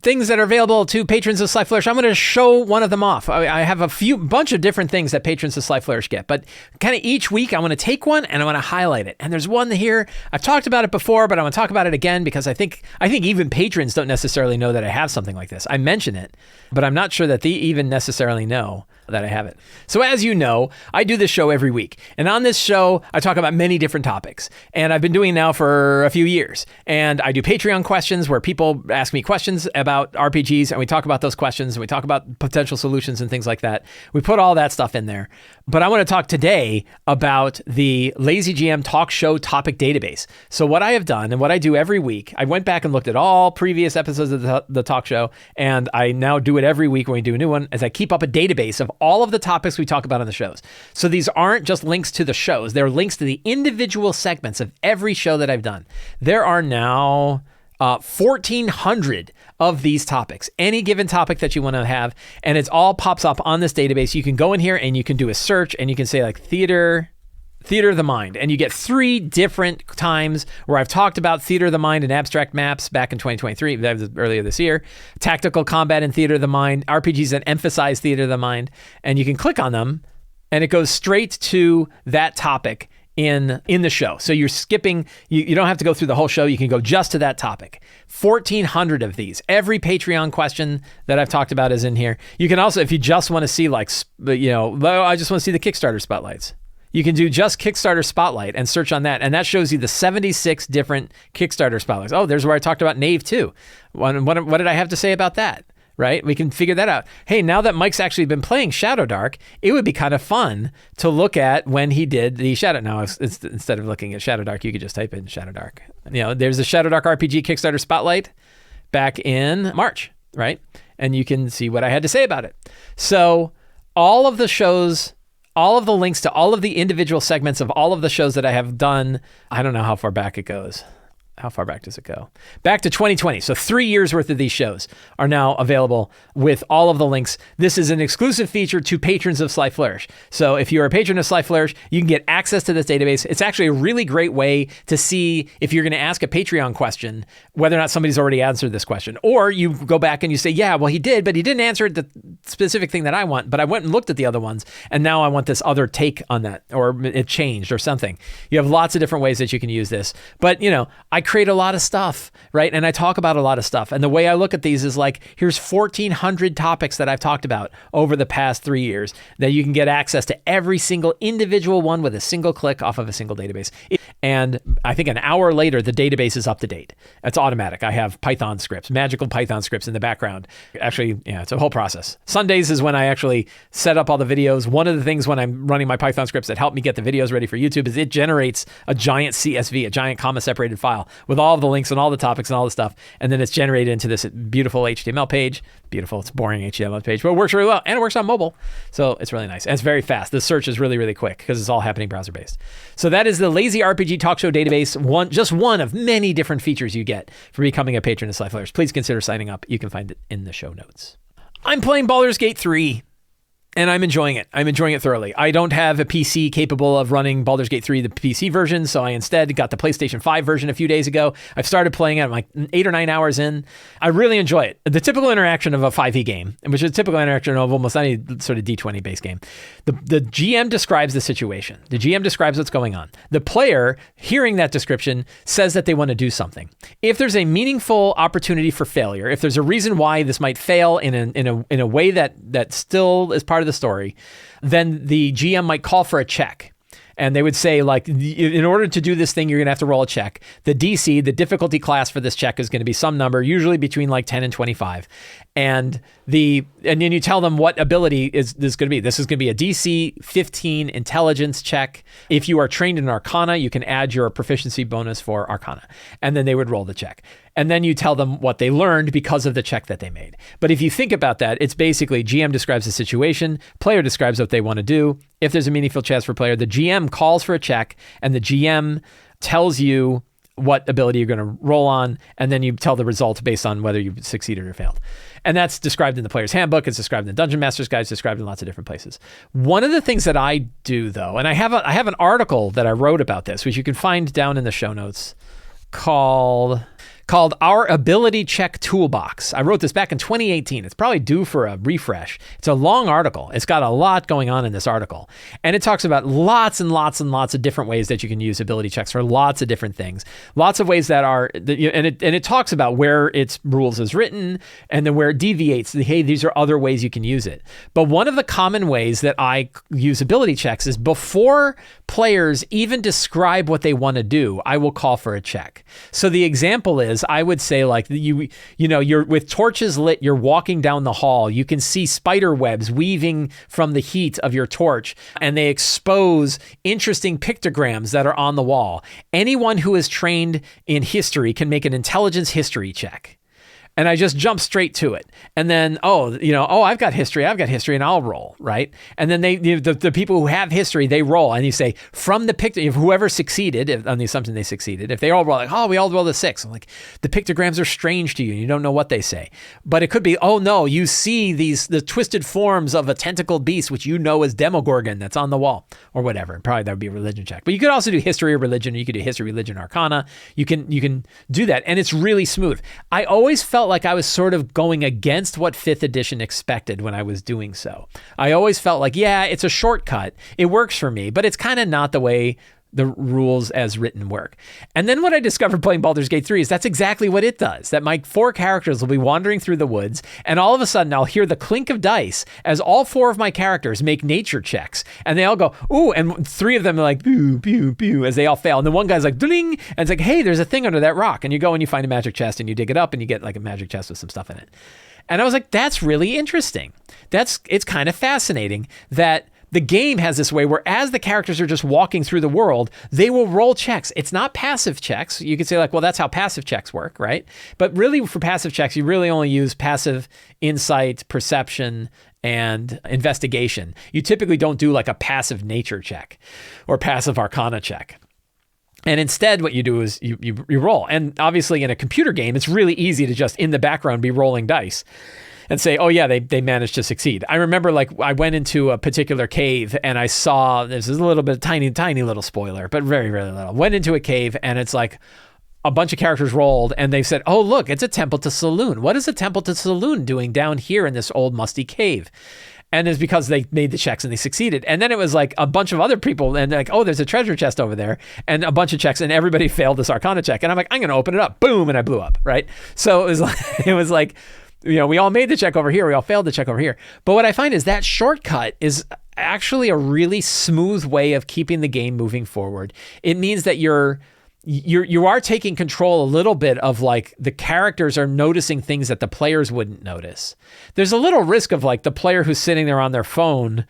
things that are available to patrons of Sly Flourish. I'm going to show one of them off. I have a bunch of different things that patrons of Sly Flourish get, but kind of each week I want to take one and I want to highlight it. And there's one here, I've talked about it before, but I want to talk about it again because I think even patrons don't necessarily know that I have something like this. I mention it, but I'm not sure that they even necessarily know that I have it. So as you know, I do this show every week. And on this show, I talk about many different topics. And I've been doing it now for a few years. And I do Patreon questions where people ask me questions about RPGs and we talk about those questions and we talk about potential solutions and things like that. We put all that stuff in there. But I want to talk today about the Lazy GM Talk Show topic database. So what I have done and what I do every week, I went back and looked at all previous episodes of the talk show, and I now do it every week when we do a new one, as I keep up a database of all of the topics we talk about on the shows. So these aren't just links to the shows. They're links to the individual segments of every show that I've done. There are now 1,400 of these topics, any given topic that you want to have, and it all pops up on this database. You can go in here and you can do a search and you can say like theater of the mind, and you get 3 different times where I've talked about theater of the mind and abstract maps back in 2023, that was earlier this year, tactical combat and theater of the mind, RPGs that emphasize theater of the mind, and you can click on them and it goes straight to that topic in the show. So you're skipping, you don't have to go through the whole show. You can go just to that topic. 1,400 of these. Every Patreon question that I've talked about is in here. You can also, if you just want to see I just want to see the Kickstarter spotlights. You can do just Kickstarter Spotlight and search on that. And that shows you the 76 different Kickstarter spotlights. Oh, there's where I talked about Knave too. What did I have to say about that? Right? We can figure that out. Hey, now that Mike's actually been playing Shadow Dark, it would be kind of fun to look at when he did the Shadow. Now, instead of looking at Shadow Dark, you could just type in Shadow Dark. There's a Shadow Dark RPG Kickstarter Spotlight back in March, right? And you can see what I had to say about it. So all of the shows, all of the links to all of the individual segments of all of the shows that I have done, I don't know how far back it goes. How far back does it go? Back to 2020. So 3 years worth of these shows are now available with all of the links. This is an exclusive feature to patrons of Sly Flourish. So if you're a patron of Sly Flourish, you can get access to this database. It's actually a really great way to see if you're going to ask a Patreon question, whether or not somebody's already answered this question. Or you go back and you say, yeah, well, he did, but he didn't answer the specific thing that I want, but I went and looked at the other ones, and now I want this other take on that, or it changed or something. You have lots of different ways that you can use this. But, I create a lot of stuff, right? And I talk about a lot of stuff. And the way I look at these is like, here's 1,400 topics that I've talked about over the past 3 years that you can get access to every single individual one with a single click off of a single database. And I think an hour later, the database is up to date. It's automatic. I have Python scripts, magical Python scripts in the background. Actually, it's a whole process. Sundays is when I actually set up all the videos. One of the things when I'm running my Python scripts that help me get the videos ready for YouTube is it generates a giant CSV, a giant comma separated file with all of the links and all the topics and all the stuff. And then it's generated into this beautiful HTML page. Beautiful. It's boring HTML page, but it works really well. And it works on mobile. So it's really nice. And it's very fast. The search is really, really quick because it's all happening browser based. So that is the Lazy RPG Talk Show database. Just one of many different features you get for becoming a patron of Sly Flourish. Please consider signing up. You can find it in the show notes. I'm playing Baldur's Gate 3. And I'm enjoying it. I'm enjoying it thoroughly. I don't have a PC capable of running Baldur's Gate 3, the PC version, so I instead got the PlayStation 5 version a few days ago. I've started playing it. I'm like 8 or 9 hours in. I really enjoy it. The typical interaction of a 5e game, which is a typical interaction of almost any sort of D20 based game. The GM describes the situation. The GM describes what's going on. The player, hearing that description, says that they want to do something. If there's a meaningful opportunity for failure, if there's a reason why this might fail in a way that still is part of the story, then the GM might call for a check. And they would say, like, in order to do this thing, you're going to have to roll a check. The DC, the difficulty class for this check is going to be some number, usually between like 10 and 25. And then you tell them what ability is this going to be. This is going to be a DC 15 intelligence check. If you are trained in Arcana, you can add your proficiency bonus for Arcana. And then they would roll the check. And then you tell them what they learned because of the check that they made. But if you think about that, it's basically GM describes the situation, player describes what they want to do. If there's a meaningful chance for player, the GM calls for a check, and the GM tells you what ability you're going to roll on, and then you tell the result based on whether you succeeded or failed. And that's described in the player's handbook. It's described in the Dungeon Master's Guide. It's described in lots of different places. One of the things that I do, though, and I have an article that I wrote about this, which you can find down in the show notes, called Our Ability Check Toolbox. I wrote this back in 2018. It's probably due for a refresh. It's a long article. It's got a lot going on in this article. And it talks about lots and lots and lots of different ways that you can use ability checks for lots of different things. Lots of ways that are, and it talks about where its rules is written and then where it deviates. Hey, these are other ways you can use it. But one of the common ways that I use ability checks is before players even describe what they want to do, I will call for a check. So the example is, I would say, like, you're with torches lit, you're walking down the hall, you can see spider webs weaving from the heat of your torch, and they expose interesting pictograms that are on the wall. Anyone who is trained in history can make an intelligence history check. And I just jump straight to it. And then, I've got history, and I'll roll, right? And then the people who have history, they roll. And you say, from the picture, if whoever succeeded, on the assumption they succeeded, if they all roll, like, we all rolled a 6. I'm like, the pictograms are strange to you. You don't know what they say. But it could be, you see the twisted forms of a tentacled beast, which you know is Demogorgon that's on the wall, or whatever. Probably that would be a religion check. But you could also do history or religion, or you could do history, religion, arcana. You can do that. And it's really smooth. I always felt like I was sort of going against what 5th edition expected when I was doing so. I always felt like, it's a shortcut. It works for me, but it's kind of not the way the rules as written work. And then what I discovered playing Baldur's Gate 3 is that's exactly what it does. That my 4 characters will be wandering through the woods, and all of a sudden I'll hear the clink of dice as all 4 of my characters make nature checks. And they all go, ooh, and 3 of them are like, boo, boo, boo, as they all fail. And then one guy's like, ding, and it's like, hey, there's a thing under that rock. And you go and you find a magic chest and you dig it up and you get like a magic chest with some stuff in it. And I was like, that's really interesting. It's kind of fascinating that the game has this way where as the characters are just walking through the world, they will roll checks. It's not passive checks. You could say like, well, that's how passive checks work, right? But really for passive checks, you really only use passive insight, perception, and investigation. You typically don't do like a passive nature check or passive arcana check. And instead, what you do is you roll. And obviously in a computer game, it's really easy to just in the background be rolling dice and say, oh yeah, they managed to succeed. I remember like I went into a particular cave and I saw, this is a little bit tiny little spoiler, but very, very little. Went into a cave and it's like a bunch of characters rolled and they said, oh look, it's a temple to Saloon. What is a temple to Saloon doing down here in this old musty cave? And it's because they made the checks and they succeeded. And then it was like a bunch of other people and they're like, oh, there's a treasure chest over there and a bunch of checks and everybody failed this arcana check. And I'm like, I'm going to open it up. Boom. And I blew up. Right. So it was like, we all made the check over here. We all failed the check over here. But what I find is that shortcut is actually a really smooth way of keeping the game moving forward. It means that you are taking control a little bit of like the characters are noticing things that the players wouldn't notice. There's a little risk of like the player who's sitting there on their phone,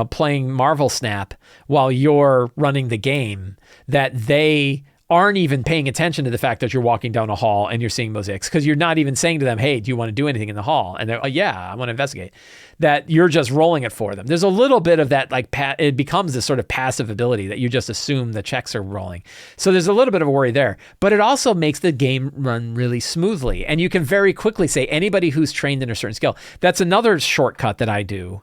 playing Marvel Snap while you're running the game, that they aren't even paying attention to the fact that you're walking down a hall and you're seeing mosaics because you're not even saying to them, hey, do you want to do anything in the hall? And they're, oh, yeah, I want to investigate. That you're just rolling it for them. There's a little bit of that, like it becomes this sort of passive ability that you just assume the checks are rolling. So there's a little bit of a worry there, but it also makes the game run really smoothly. And you can very quickly say anybody who's trained in a certain skill. That's another shortcut that I do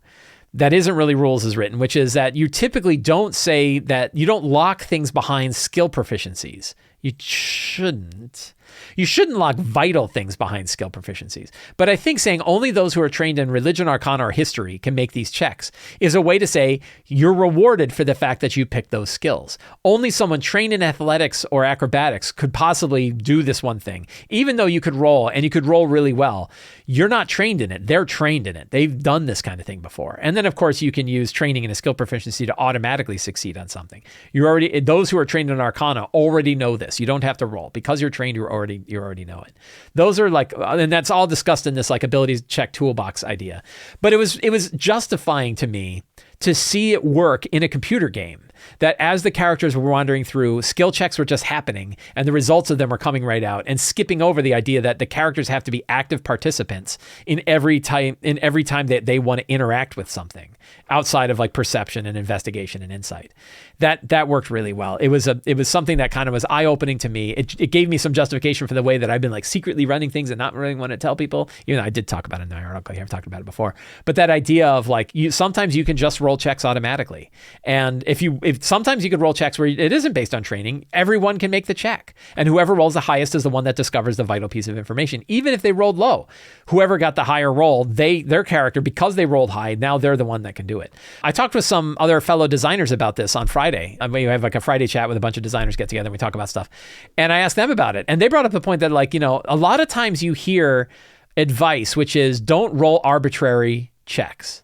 that isn't really rules as written, which is that you typically don't say that you don't lock things behind skill proficiencies. You shouldn't. You shouldn't lock vital things behind skill proficiencies. But I think saying only those who are trained in religion, arcana, or history can make these checks is a way to say you're rewarded for the fact that you picked those skills. Only someone trained in athletics or acrobatics could possibly do this one thing. Even though you could roll and you could roll really well, you're not trained in it. They're trained in it. They've done this kind of thing before. And then of course you can use training and a skill proficiency to automatically succeed on something. Those who are trained in arcana already know this. You don't have to roll. Because you're trained, you already know it. Those are like, and that's all discussed in this like abilities check toolbox idea. But it was justifying to me to see it work in a computer game. that as the characters were wandering through, skill checks were just happening and the results of them were coming right out, and skipping over the idea that the characters have to be active participants in every time that they want to interact with something outside of like perception and investigation and insight. That worked really well. It was something that kind of was eye-opening to me. It gave me some justification for the way that I've been like secretly running things and not really want to tell people. Even though I did talk about it in my article, I've talked about it before. But that idea of like sometimes you can just roll checks automatically, and if sometimes you could roll checks where it isn't based on training. Everyone can make the check, and whoever rolls the highest is the one that discovers the vital piece of information. Even if they rolled low, whoever got the higher roll, their character, because they rolled high, now they're the one that can do it. I talked with some other fellow designers about this on Friday. I mean, we have like a Friday chat with a bunch of designers get together and we talk about stuff. And I asked them about it. And they brought up the point that like, a lot of times you hear advice, which is don't roll arbitrary checks.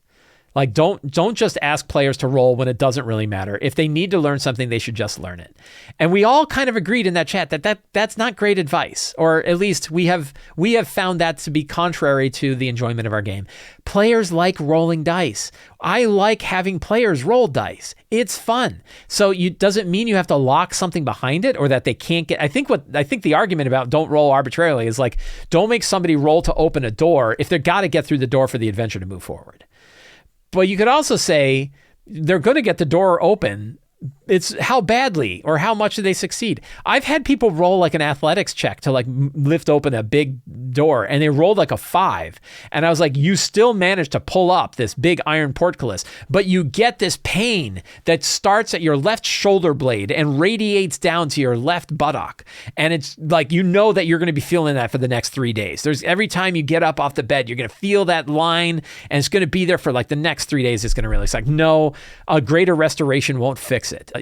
Like don't just ask players to roll when it doesn't really matter. If they need to learn something, they should just learn it. And we all kind of agreed in that chat that's not great advice, or at least we have found that to be contrary to the enjoyment of our game. Players like rolling dice. I like having players roll dice. It's fun. So doesn't mean you have to lock something behind it or that they can't get. I think the argument about don't roll arbitrarily is like, don't make somebody roll to open a door if they've got to get through the door for the adventure to move forward. But you could also say they're going to get the door open. It's how badly or how much do they succeed? I've had people roll like an athletics check to like lift open a big door, and they rolled like a 5. And I was like, you still managed to pull up this big iron portcullis, but you get this pain that starts at your left shoulder blade and radiates down to your left buttock. And it's like, that you're going to be feeling that for the next 3 days. Every time you get up off the bed, you're going to feel that line, and it's going to be there for like the next 3 days. It's going to really suck. No, a greater restoration won't fix it.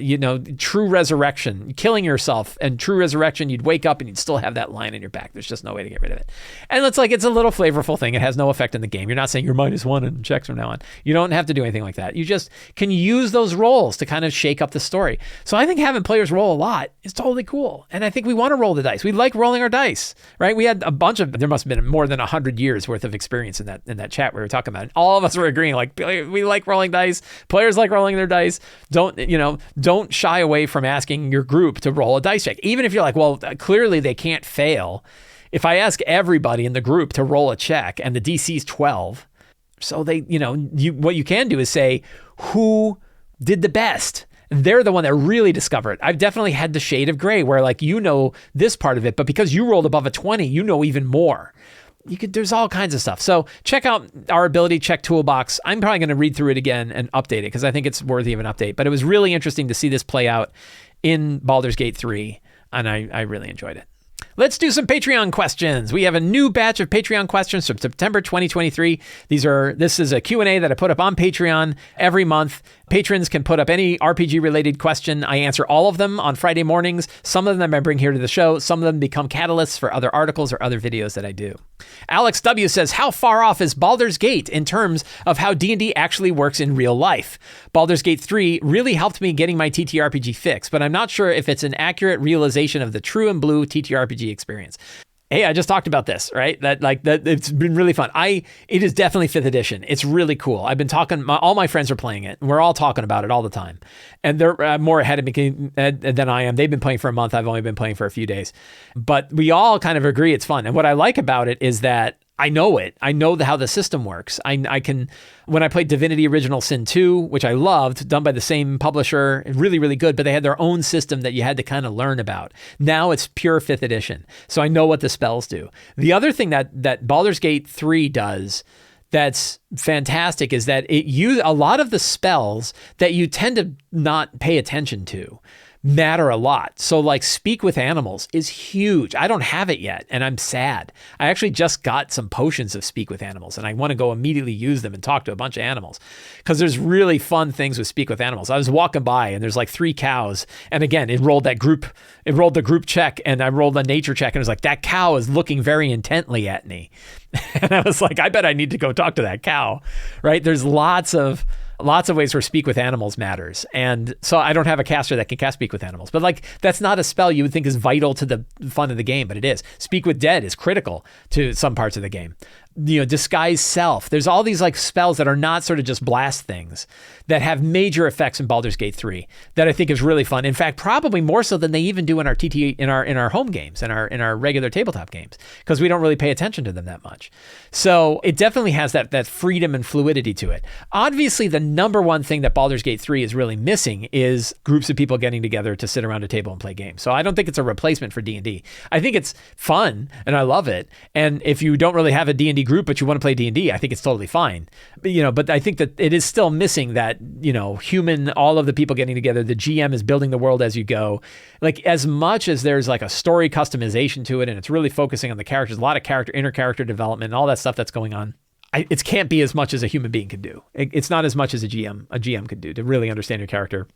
True resurrection, killing yourself and true resurrection, you'd wake up and you'd still have that line in your back. There's just no way to get rid of it. And it's a little flavorful thing. It has no effect in the game. You're not saying you're -1 in checks from now on. You don't have to do anything like that. You just can use those rolls to kind of shake up the story. So I think having players roll a lot is totally cool. And I think we want to roll the dice. We like rolling our dice, right? We had there must have been more than 100 years worth of experience in that chat we were talking about. And all of us were agreeing, like, we like rolling dice. Players like rolling their dice. Don't shy away from asking your group to roll a dice check. Even if you're like, well, clearly they can't fail. If I ask everybody in the group to roll a check and the DC's 12, so what you can do is say, who did the best? They're the one that really discovered it. I've definitely had the shade of gray where like, this part of it, but because you rolled above a 20, even more. There's all kinds of stuff. So check out our ability check toolbox. I'm probably going to read through it again and update it because I think it's worthy of an update. But it was really interesting to see this play out in Baldur's Gate 3, and I really enjoyed it. Let's do some Patreon questions. We have a new batch of Patreon questions from September 2023. This is a Q&A that I put up on Patreon every month. Patrons can put up any RPG-related question. I answer all of them on Friday mornings. Some of them I bring here to the show. Some of them become catalysts for other articles or other videos that I do. Alex W. says, how far off is Baldur's Gate in terms of how D&D actually works in real life? Baldur's Gate 3 really helped me getting my TTRPG fix, but I'm not sure if it's an accurate realization of the true and blue TTRPG experience. Hey, I just talked about this, right? That it's been really fun. It is definitely 5th edition. It's really cool. I've been talking, all my friends are playing it. And we're all talking about it all the time. And they're more ahead of me than I am. They've been playing for a month. I've only been playing for a few days. But we all kind of agree it's fun. And what I like about it is that I know it. I know how the system works. I can, when I played Divinity Original Sin 2, which I loved, done by the same publisher, really, really good, but they had their own system that you had to kind of learn about. Now it's pure 5th edition. So I know what the spells do. The other thing that Baldur's Gate 3 does that's fantastic is that a lot of the spells that you tend to not pay attention to matter a lot. So like Speak with Animals is huge. I don't have it yet, and I'm sad. I actually just got some potions of Speak with Animals, and I want to go immediately use them and talk to a bunch of animals because there's really fun things with Speak with Animals. I was walking by, and there's like 3 cows, and again, it rolled the group check, and I rolled a nature check, and it was like, that cow is looking very intently at me. And I was like, I bet I need to go talk to that cow, right? There's lots of ways where Speak with Animals matters. And so I don't have a caster that can cast Speak with Animals, but like, that's not a spell you would think is vital to the fun of the game, but it is. Speak with Dead is critical to some parts of the game. disguise self. There's all these like spells that are not sort of just blast things that have major effects in Baldur's Gate 3 that I think is really fun. In fact, probably more so than they even do in our in our home games, in our regular tabletop games, because we don't really pay attention to them that much. So it definitely has that freedom and fluidity to it. Obviously, the number one thing that Baldur's Gate 3 is really missing is groups of people getting together to sit around a table and play games. So I don't think it's a replacement for D&D. I think it's fun and I love it. And if you don't really have a D&D group, but you want to play D&D, I think it's totally fine. But I think that it is still missing that, human, all of the people getting together. The GM is building the world as you go. Like, as much as there's like a story customization to it and it's really focusing on the characters, a lot of inner character development and all that stuff that's going on, it can't be as much as a human being can do. It's not as much as a GM could do to really understand your character,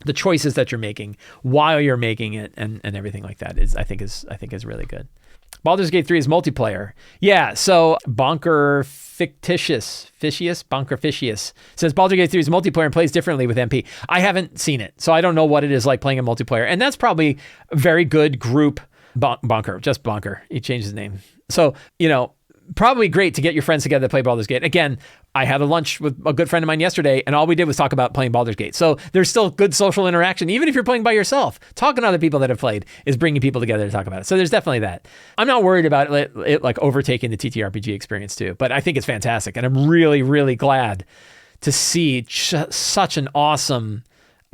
the choices that you're making while you're making it, and everything like that I think is really good. Baldur's Gate 3 is multiplayer. Yeah, so Bonker Fictitious says Baldur's Gate 3 is multiplayer and plays differently with MP. I haven't seen it, so I don't know what it is like playing a multiplayer. And that's probably a very good group. Bonker, just Bonker. He changed his name. So, probably great to get your friends together to play Baldur's Gate. Again, I had a lunch with a good friend of mine yesterday, and all we did was talk about playing Baldur's Gate. So there's still good social interaction, even if you're playing by yourself. Talking to other people that have played is bringing people together to talk about it. So there's definitely that. I'm not worried about it like overtaking the TTRPG experience too, but I think it's fantastic. And I'm really, really glad to see such an awesome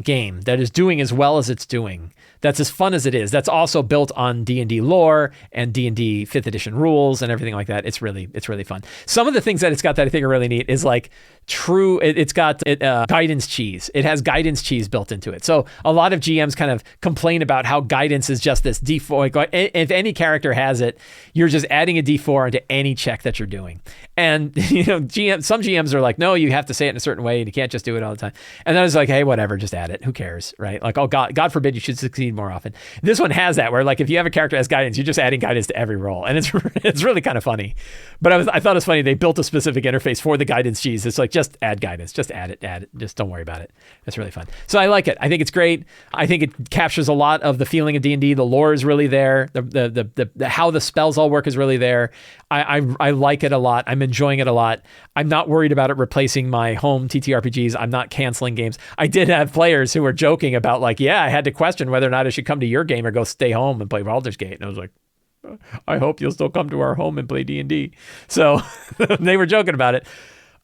game that is doing as well as it's doing, that's as fun as it is, that's also built on D&D lore and D&D 5th edition rules and everything like that. It's really fun. Some of the things that it's got that I think are really neat is like it's got guidance cheese. It has guidance cheese built into it. So a lot of GMs kind of complain about how guidance is just this D4. Like, if any character has it, you're just adding a D4 into any check that you're doing. And some GMs are like, no, you have to say it in a certain way and you can't just do it all the time. And then I was like, hey, whatever, just add it. Who cares, right? Like, oh, God forbid you should succeed more often. This one has that, where like if you have a character that has guidance, you're just adding guidance to every roll, and it's really kind of funny. But I thought it was funny they built a specific interface for the guidance cheese. It's like, just add guidance, just add it, just don't worry about it. It's really fun. So I like it. I think it's great. I think it captures a lot of the feeling of D&D. The lore is really there. The how the spells all work is really there. I like it a lot. I'm enjoying it a lot. I'm not worried about it replacing my home TTRPGs. I'm not canceling games. I did have players who were joking about like, yeah, I had to question whether or not I should come to your game or go stay home and play Baldur's Gate. And I was like, I hope you'll still come to our home and play D&D. So they were joking about it.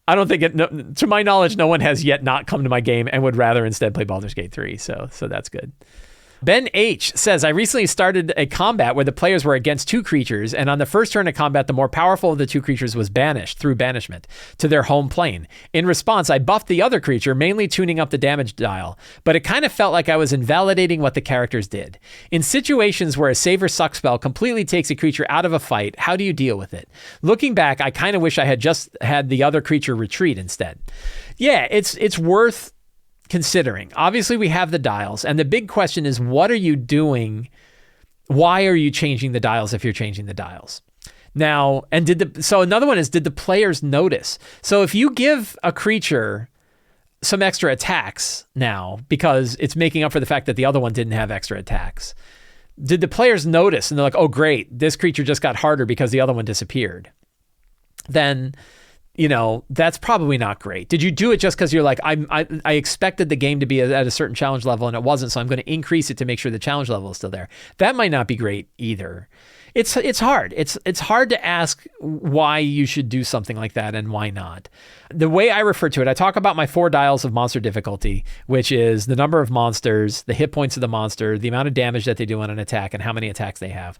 I don't think to my knowledge, no one has yet not come to my game and would rather instead play Baldur's Gate 3. So that's good. Ben H says, I recently started a combat where the players were against two creatures, and on the first turn of combat, the more powerful of the two creatures was banished through banishment to their home plane. In response, I buffed the other creature, mainly tuning up the damage dial, but it kind of felt like I was invalidating what the characters did. In situations where a save or suck spell completely takes a creature out of a fight, how do you deal with it? Looking back, I kind of wish I had just had the other creature retreat instead. Yeah, it's worth considering. Obviously, we have the dials, and the big question is, what are you doing? Why are you changing the dials if you're changing the dials? Now, so another one is, did the players notice? So if you give a creature some extra attacks now, because it's making up for the fact that the other one didn't have extra attacks, did the players notice? And they're like, oh, great, this creature just got harder because the other one disappeared. Then that's probably not great. Did you do it just because you're like, I expected the game to be at a certain challenge level and it wasn't, so I'm going to increase it to make sure the challenge level is still there? That might not be great either. It's hard. It's hard to ask why you should do something like that and why not. The way I refer to it, I talk about my 4 dials of monster difficulty, which is the number of monsters, the hit points of the monster, the amount of damage that they do on an attack, and how many attacks they have.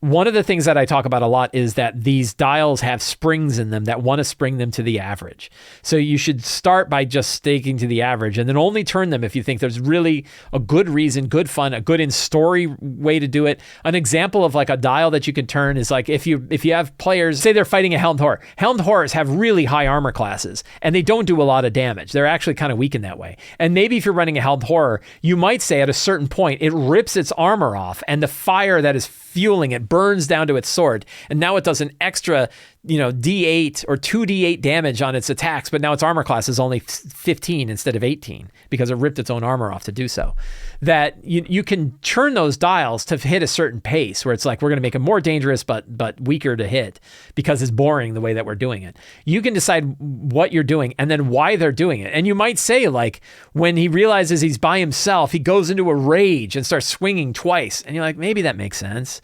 One of the things that I talk about a lot is that these dials have springs in them that want to spring them to the average. So you should start by just staking to the average and then only turn them if you think there's really a good reason, good fun, a good in story way to do it. An example of like a dial that you can turn is like if you have players, say they're fighting a Helmed Horror. Helmed Horrors have really high armor classes and they don't do a lot of damage. They're actually kind of weak in that way. And maybe if you're running a Helmed Horror, you might say at a certain point, it rips its armor off and the fire that is fueling it it burns down to its sword. And now it does an extra, D8 or 2d8 damage on its attacks, but now its armor class is only 15 instead of 18 because it ripped its own armor off to do so. That you can churn those dials to hit a certain pace where it's like, we're going to make it more dangerous, but weaker to hit because it's boring the way that we're doing it. You can decide what you're doing and then why they're doing it. And you might say, like, when he realizes he's by himself, he goes into a rage and starts swinging twice. And you're like, maybe that makes sense.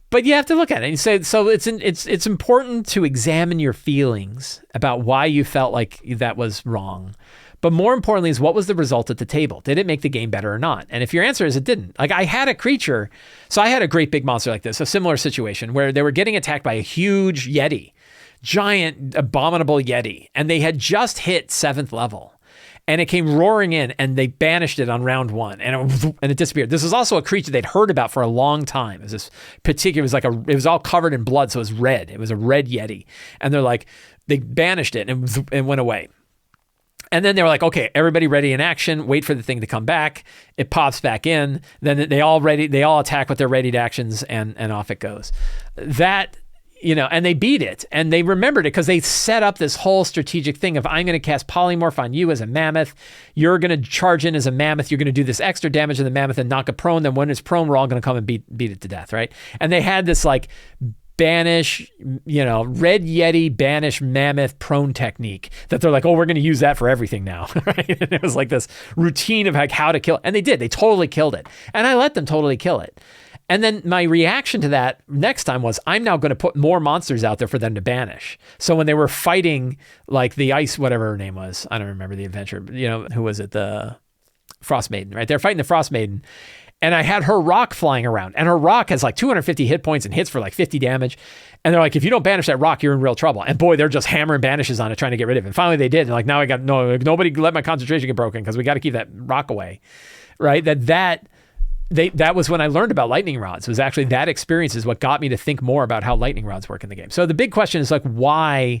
But you have to look at it and say, so it's important to examine your feelings about why you felt like that was wrong. But more importantly is, what was the result at the table? Did it make the game better or not? And if your answer is it didn't, like, I had a creature, so I had a great big monster like this, a similar situation where they were getting attacked by a huge Yeti, giant abominable Yeti, and they had just hit 7th level. And it came roaring in, and they banished it on round 1, and it disappeared. This was also a creature they'd heard about for a long time. It was this particular, it was all covered in blood, so it was red. It was a red Yeti. And they're like, they banished it, and it went away. And then they were like, okay, everybody ready in action, wait for the thing to come back. It pops back in. Then they all attack with their readied actions, and off it goes. That, and they beat it, and they remembered it because they set up this whole strategic thing of, I'm going to cast Polymorph on you as a mammoth. You're going to charge in as a mammoth. You're going to do this extra damage to the mammoth and knock it prone. Then when it's prone, we're all going to come and beat it to death, right? And they had this like banish, red Yeti banish mammoth prone technique that they're like, oh, we're going to use that for everything now, right? And it was like this routine of like how to kill, and they did. They totally killed it, and I let them totally kill it. And then my reaction to that next time was, I'm now going to put more monsters out there for them to banish. So when they were fighting like the ice, whatever her name was, I don't remember the adventure, who was it? The Frost Maiden, right? They're fighting the Frost Maiden. And I had her rock flying around, and her rock has like 250 hit points and hits for like 50 damage. And they're like, if you don't banish that rock, you're in real trouble. And boy, they're just hammering banishes on it, trying to get rid of it. And finally they did. And like, now nobody let my concentration get broken because we got to keep that rock away, right? That was when I learned about lightning rods. It was actually that experience is what got me to think more about how lightning rods work in the game. So the big question is like, why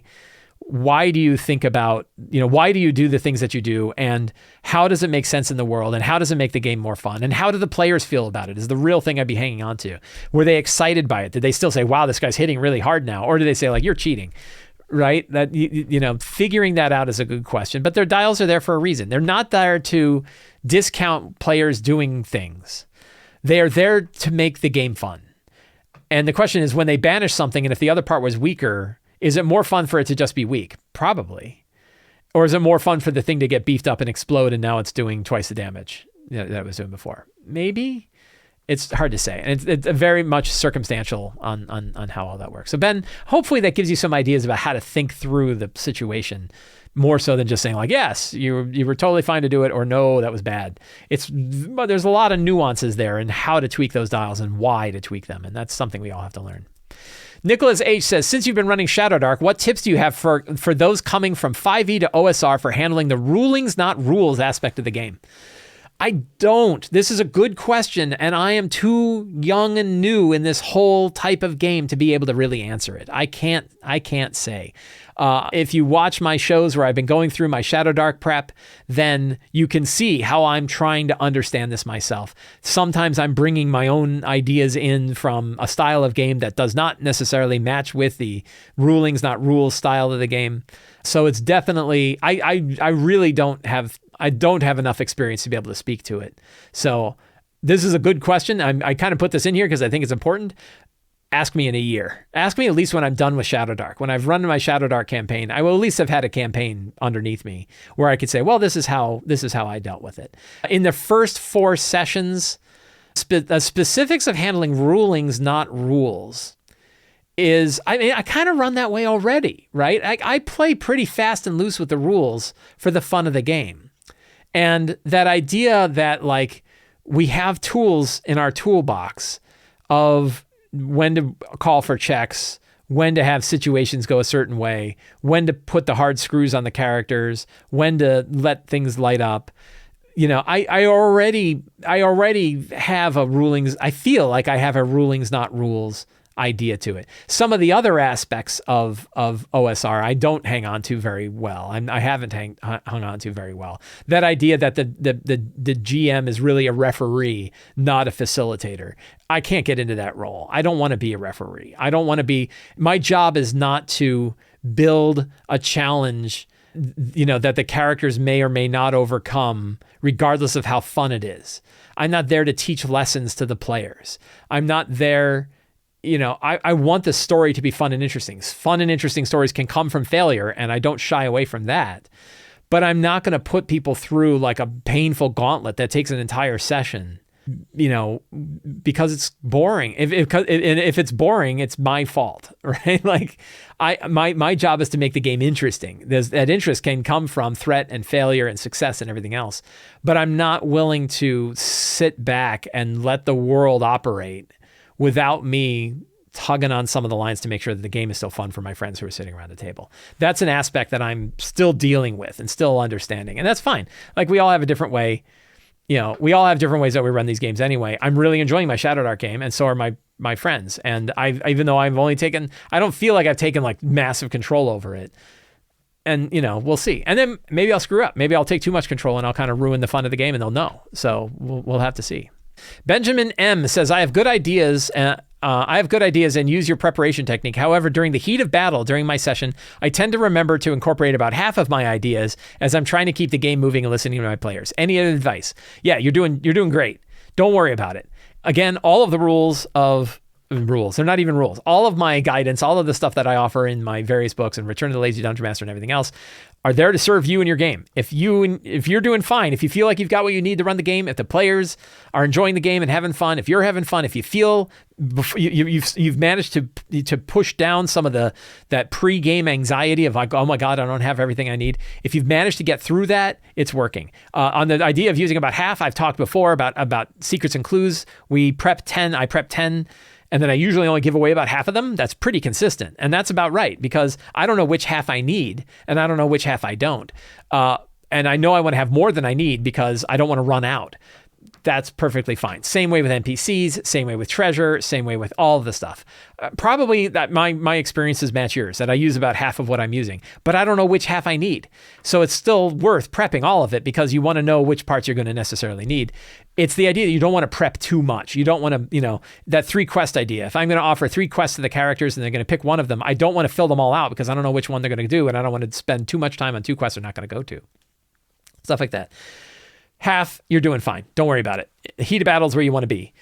do you think about, why do you do the things that you do, and how does it make sense in the world, and how does it make the game more fun, and how do the players feel about it is the real thing I'd be hanging on to. Were they excited by it? Did they still say, wow, this guy's hitting really hard now? Or do they say like, you're cheating? Right? That, figuring that out is a good question, but their dials are there for a reason. They're not there to discount players doing things. They are there to make the game fun. And the question is, when they banish something, and if the other part was weaker, is it more fun for it to just be weak? Probably. Or is it more fun for the thing to get beefed up and explode, and now it's doing twice the damage that it was doing before? Maybe. It's hard to say. And it's very much circumstantial on how all that works. So Ben, hopefully that gives you some ideas about how to think through the situation, more so than just saying like, yes, you were totally fine to do it, or no, that was bad. But there's a lot of nuances there and how to tweak those dials and why to tweak them. And that's something we all have to learn. Nicholas H says, since you've been running Shadow Dark, what tips do you have for those coming from 5e to OSR for handling the rulings, not rules aspect of the game? I don't. This is a good question, and I am too young and new in this whole type of game to be able to really answer it. I can't say. If you watch my shows where I've been going through my Shadow Dark prep, then you can see how I'm trying to understand this myself. Sometimes I'm bringing my own ideas in from a style of game that does not necessarily match with the rulings, not rules style of the game. So it's definitely, I really don't have enough experience to be able to speak to it. So this is a good question. I kind of put this in here because I think it's important. Ask me in a year. Ask me at least when I'm done with Shadow Dark. When I've run my Shadow Dark campaign, I will at least have had a campaign underneath me where I could say, well, this is how I dealt with it. In the first 4 sessions, the specifics of handling rulings, not rules, is, I kind of run that way already, right? I play pretty fast and loose with the rules for the fun of the game. And that idea that like we have tools in our toolbox of when to call for checks, when to have situations go a certain way, when to put the hard screws on the characters, when to let things light up. I already have a rulings. I feel like I have a rulings, not rules idea to it. Some of the other aspects of OSR I don't hang on to very well. I haven't hung on to very well. That idea that the GM is really a referee, not a facilitator. I can't get into that role. I don't want to be a referee. I don't want to be, my job is not to build a challenge, that the characters may or may not overcome, regardless of how fun it is. I'm not there to teach lessons to the players. I'm not there, I want the story to be fun and interesting. Fun and interesting stories can come from failure, and I don't shy away from that. But I'm not going to put people through like a painful gauntlet that takes an entire session, because it's boring. If it's boring, it's my fault, right? Like my job is to make the game interesting. That interest can come from threat and failure and success and everything else. But I'm not willing to sit back and let the world operate without me tugging on some of the lines to make sure that the game is still fun for my friends who are sitting around the table. That's an aspect that I'm still dealing with and still understanding. And that's fine. Like, we all have a different way. We all have different ways that we run these games anyway. I'm really enjoying my Shadow Dark game, and so are my friends. And even though I've only taken, I don't feel like I've taken like massive control over it. And, we'll see. And then maybe I'll screw up. Maybe I'll take too much control and I'll kind of ruin the fun of the game, and they'll know. So we'll have to see. Benjamin M says, I have good ideas and use your preparation technique. However, during the heat of battle during my session, I tend to remember to incorporate about half of my ideas as I'm trying to keep the game moving and listening to my players. Any advice? Yeah, you're doing great. Don't worry about it. Again, all of the rules, they're not even rules. All of my guidance, all of the stuff that I offer in my various books and Return of the Lazy Dungeon Master and everything else are there to serve you and your game. If you're doing fine, if you feel like you've got what you need to run the game, if the players are enjoying the game and having fun, if you're having fun, if you feel you've managed to push down some of that pre-game anxiety of like, oh my God, I don't have everything I need. If you've managed to get through that, it's working. On the idea of using about half, I've talked before about secrets and clues. I prep 10. And then I usually only give away about half of them. That's pretty consistent. And that's about right, because I don't know which half I need and I don't know which half I don't. And I know I want to have more than I need because I don't want to run out. That's perfectly fine. Same way with NPCs, same way with treasure, same way with all of the stuff. Probably that my experiences match yours, that I use about half of what I'm using, but I don't know which half I need. So it's still worth prepping all of it because you want to know which parts you're going to necessarily need. It's the idea that you don't want to prep too much. You don't want to, that 3 quest idea. If I'm going to offer 3 quests to the characters and they're going to pick one of them, I don't want to fill them all out because I don't know which one they're going to do, and I don't want to spend too much time on 2 quests they're not going to go to. Stuff like that. Half, you're doing fine. Don't worry about it. Heat of battle is where you want to be,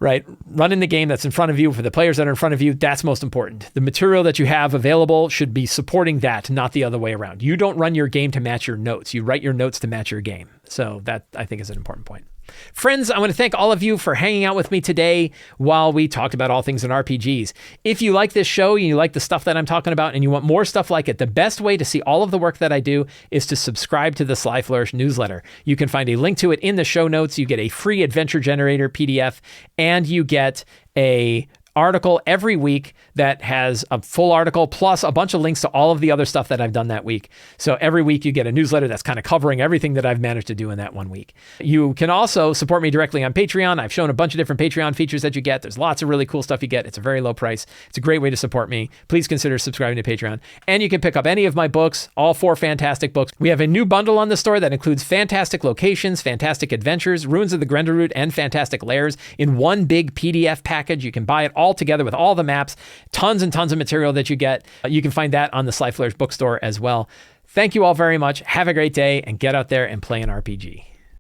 right? Running the game that's in front of you for the players that are in front of you, that's most important. The material that you have available should be supporting that, not the other way around. You don't run your game to match your notes. You write your notes to match your game. So that, I think, is an important point. Friends, I want to thank all of you for hanging out with me today while we talked about all things in RPGs. If you like this show, you like the stuff that I'm talking about, and you want more stuff like it, the best way to see all of the work that I do is to subscribe to the Sly Flourish newsletter. You can find a link to it in the show notes. You get a free adventure generator PDF, and you get a article every week that has a full article plus a bunch of links to all of the other stuff that I've done that week. So every week you get a newsletter that's kind of covering everything that I've managed to do in that one week. You can also support me directly on Patreon. I've shown a bunch of different Patreon features that you get. There's lots of really cool stuff you get. It's a very low price. It's a great way to support me. Please consider subscribing to Patreon. And you can pick up any of my books, all 4 fantastic books. We have a new bundle on the store that includes Fantastic Locations, Fantastic Adventures, Ruins of the Grendelroot, and Fantastic Lairs in one big PDF package. You can buy it all together with all the maps, tons and tons of material that you get. You can find that on the Sly Flourish bookstore as well. Thank you all very much. Have a great day and get out there and play an RPG.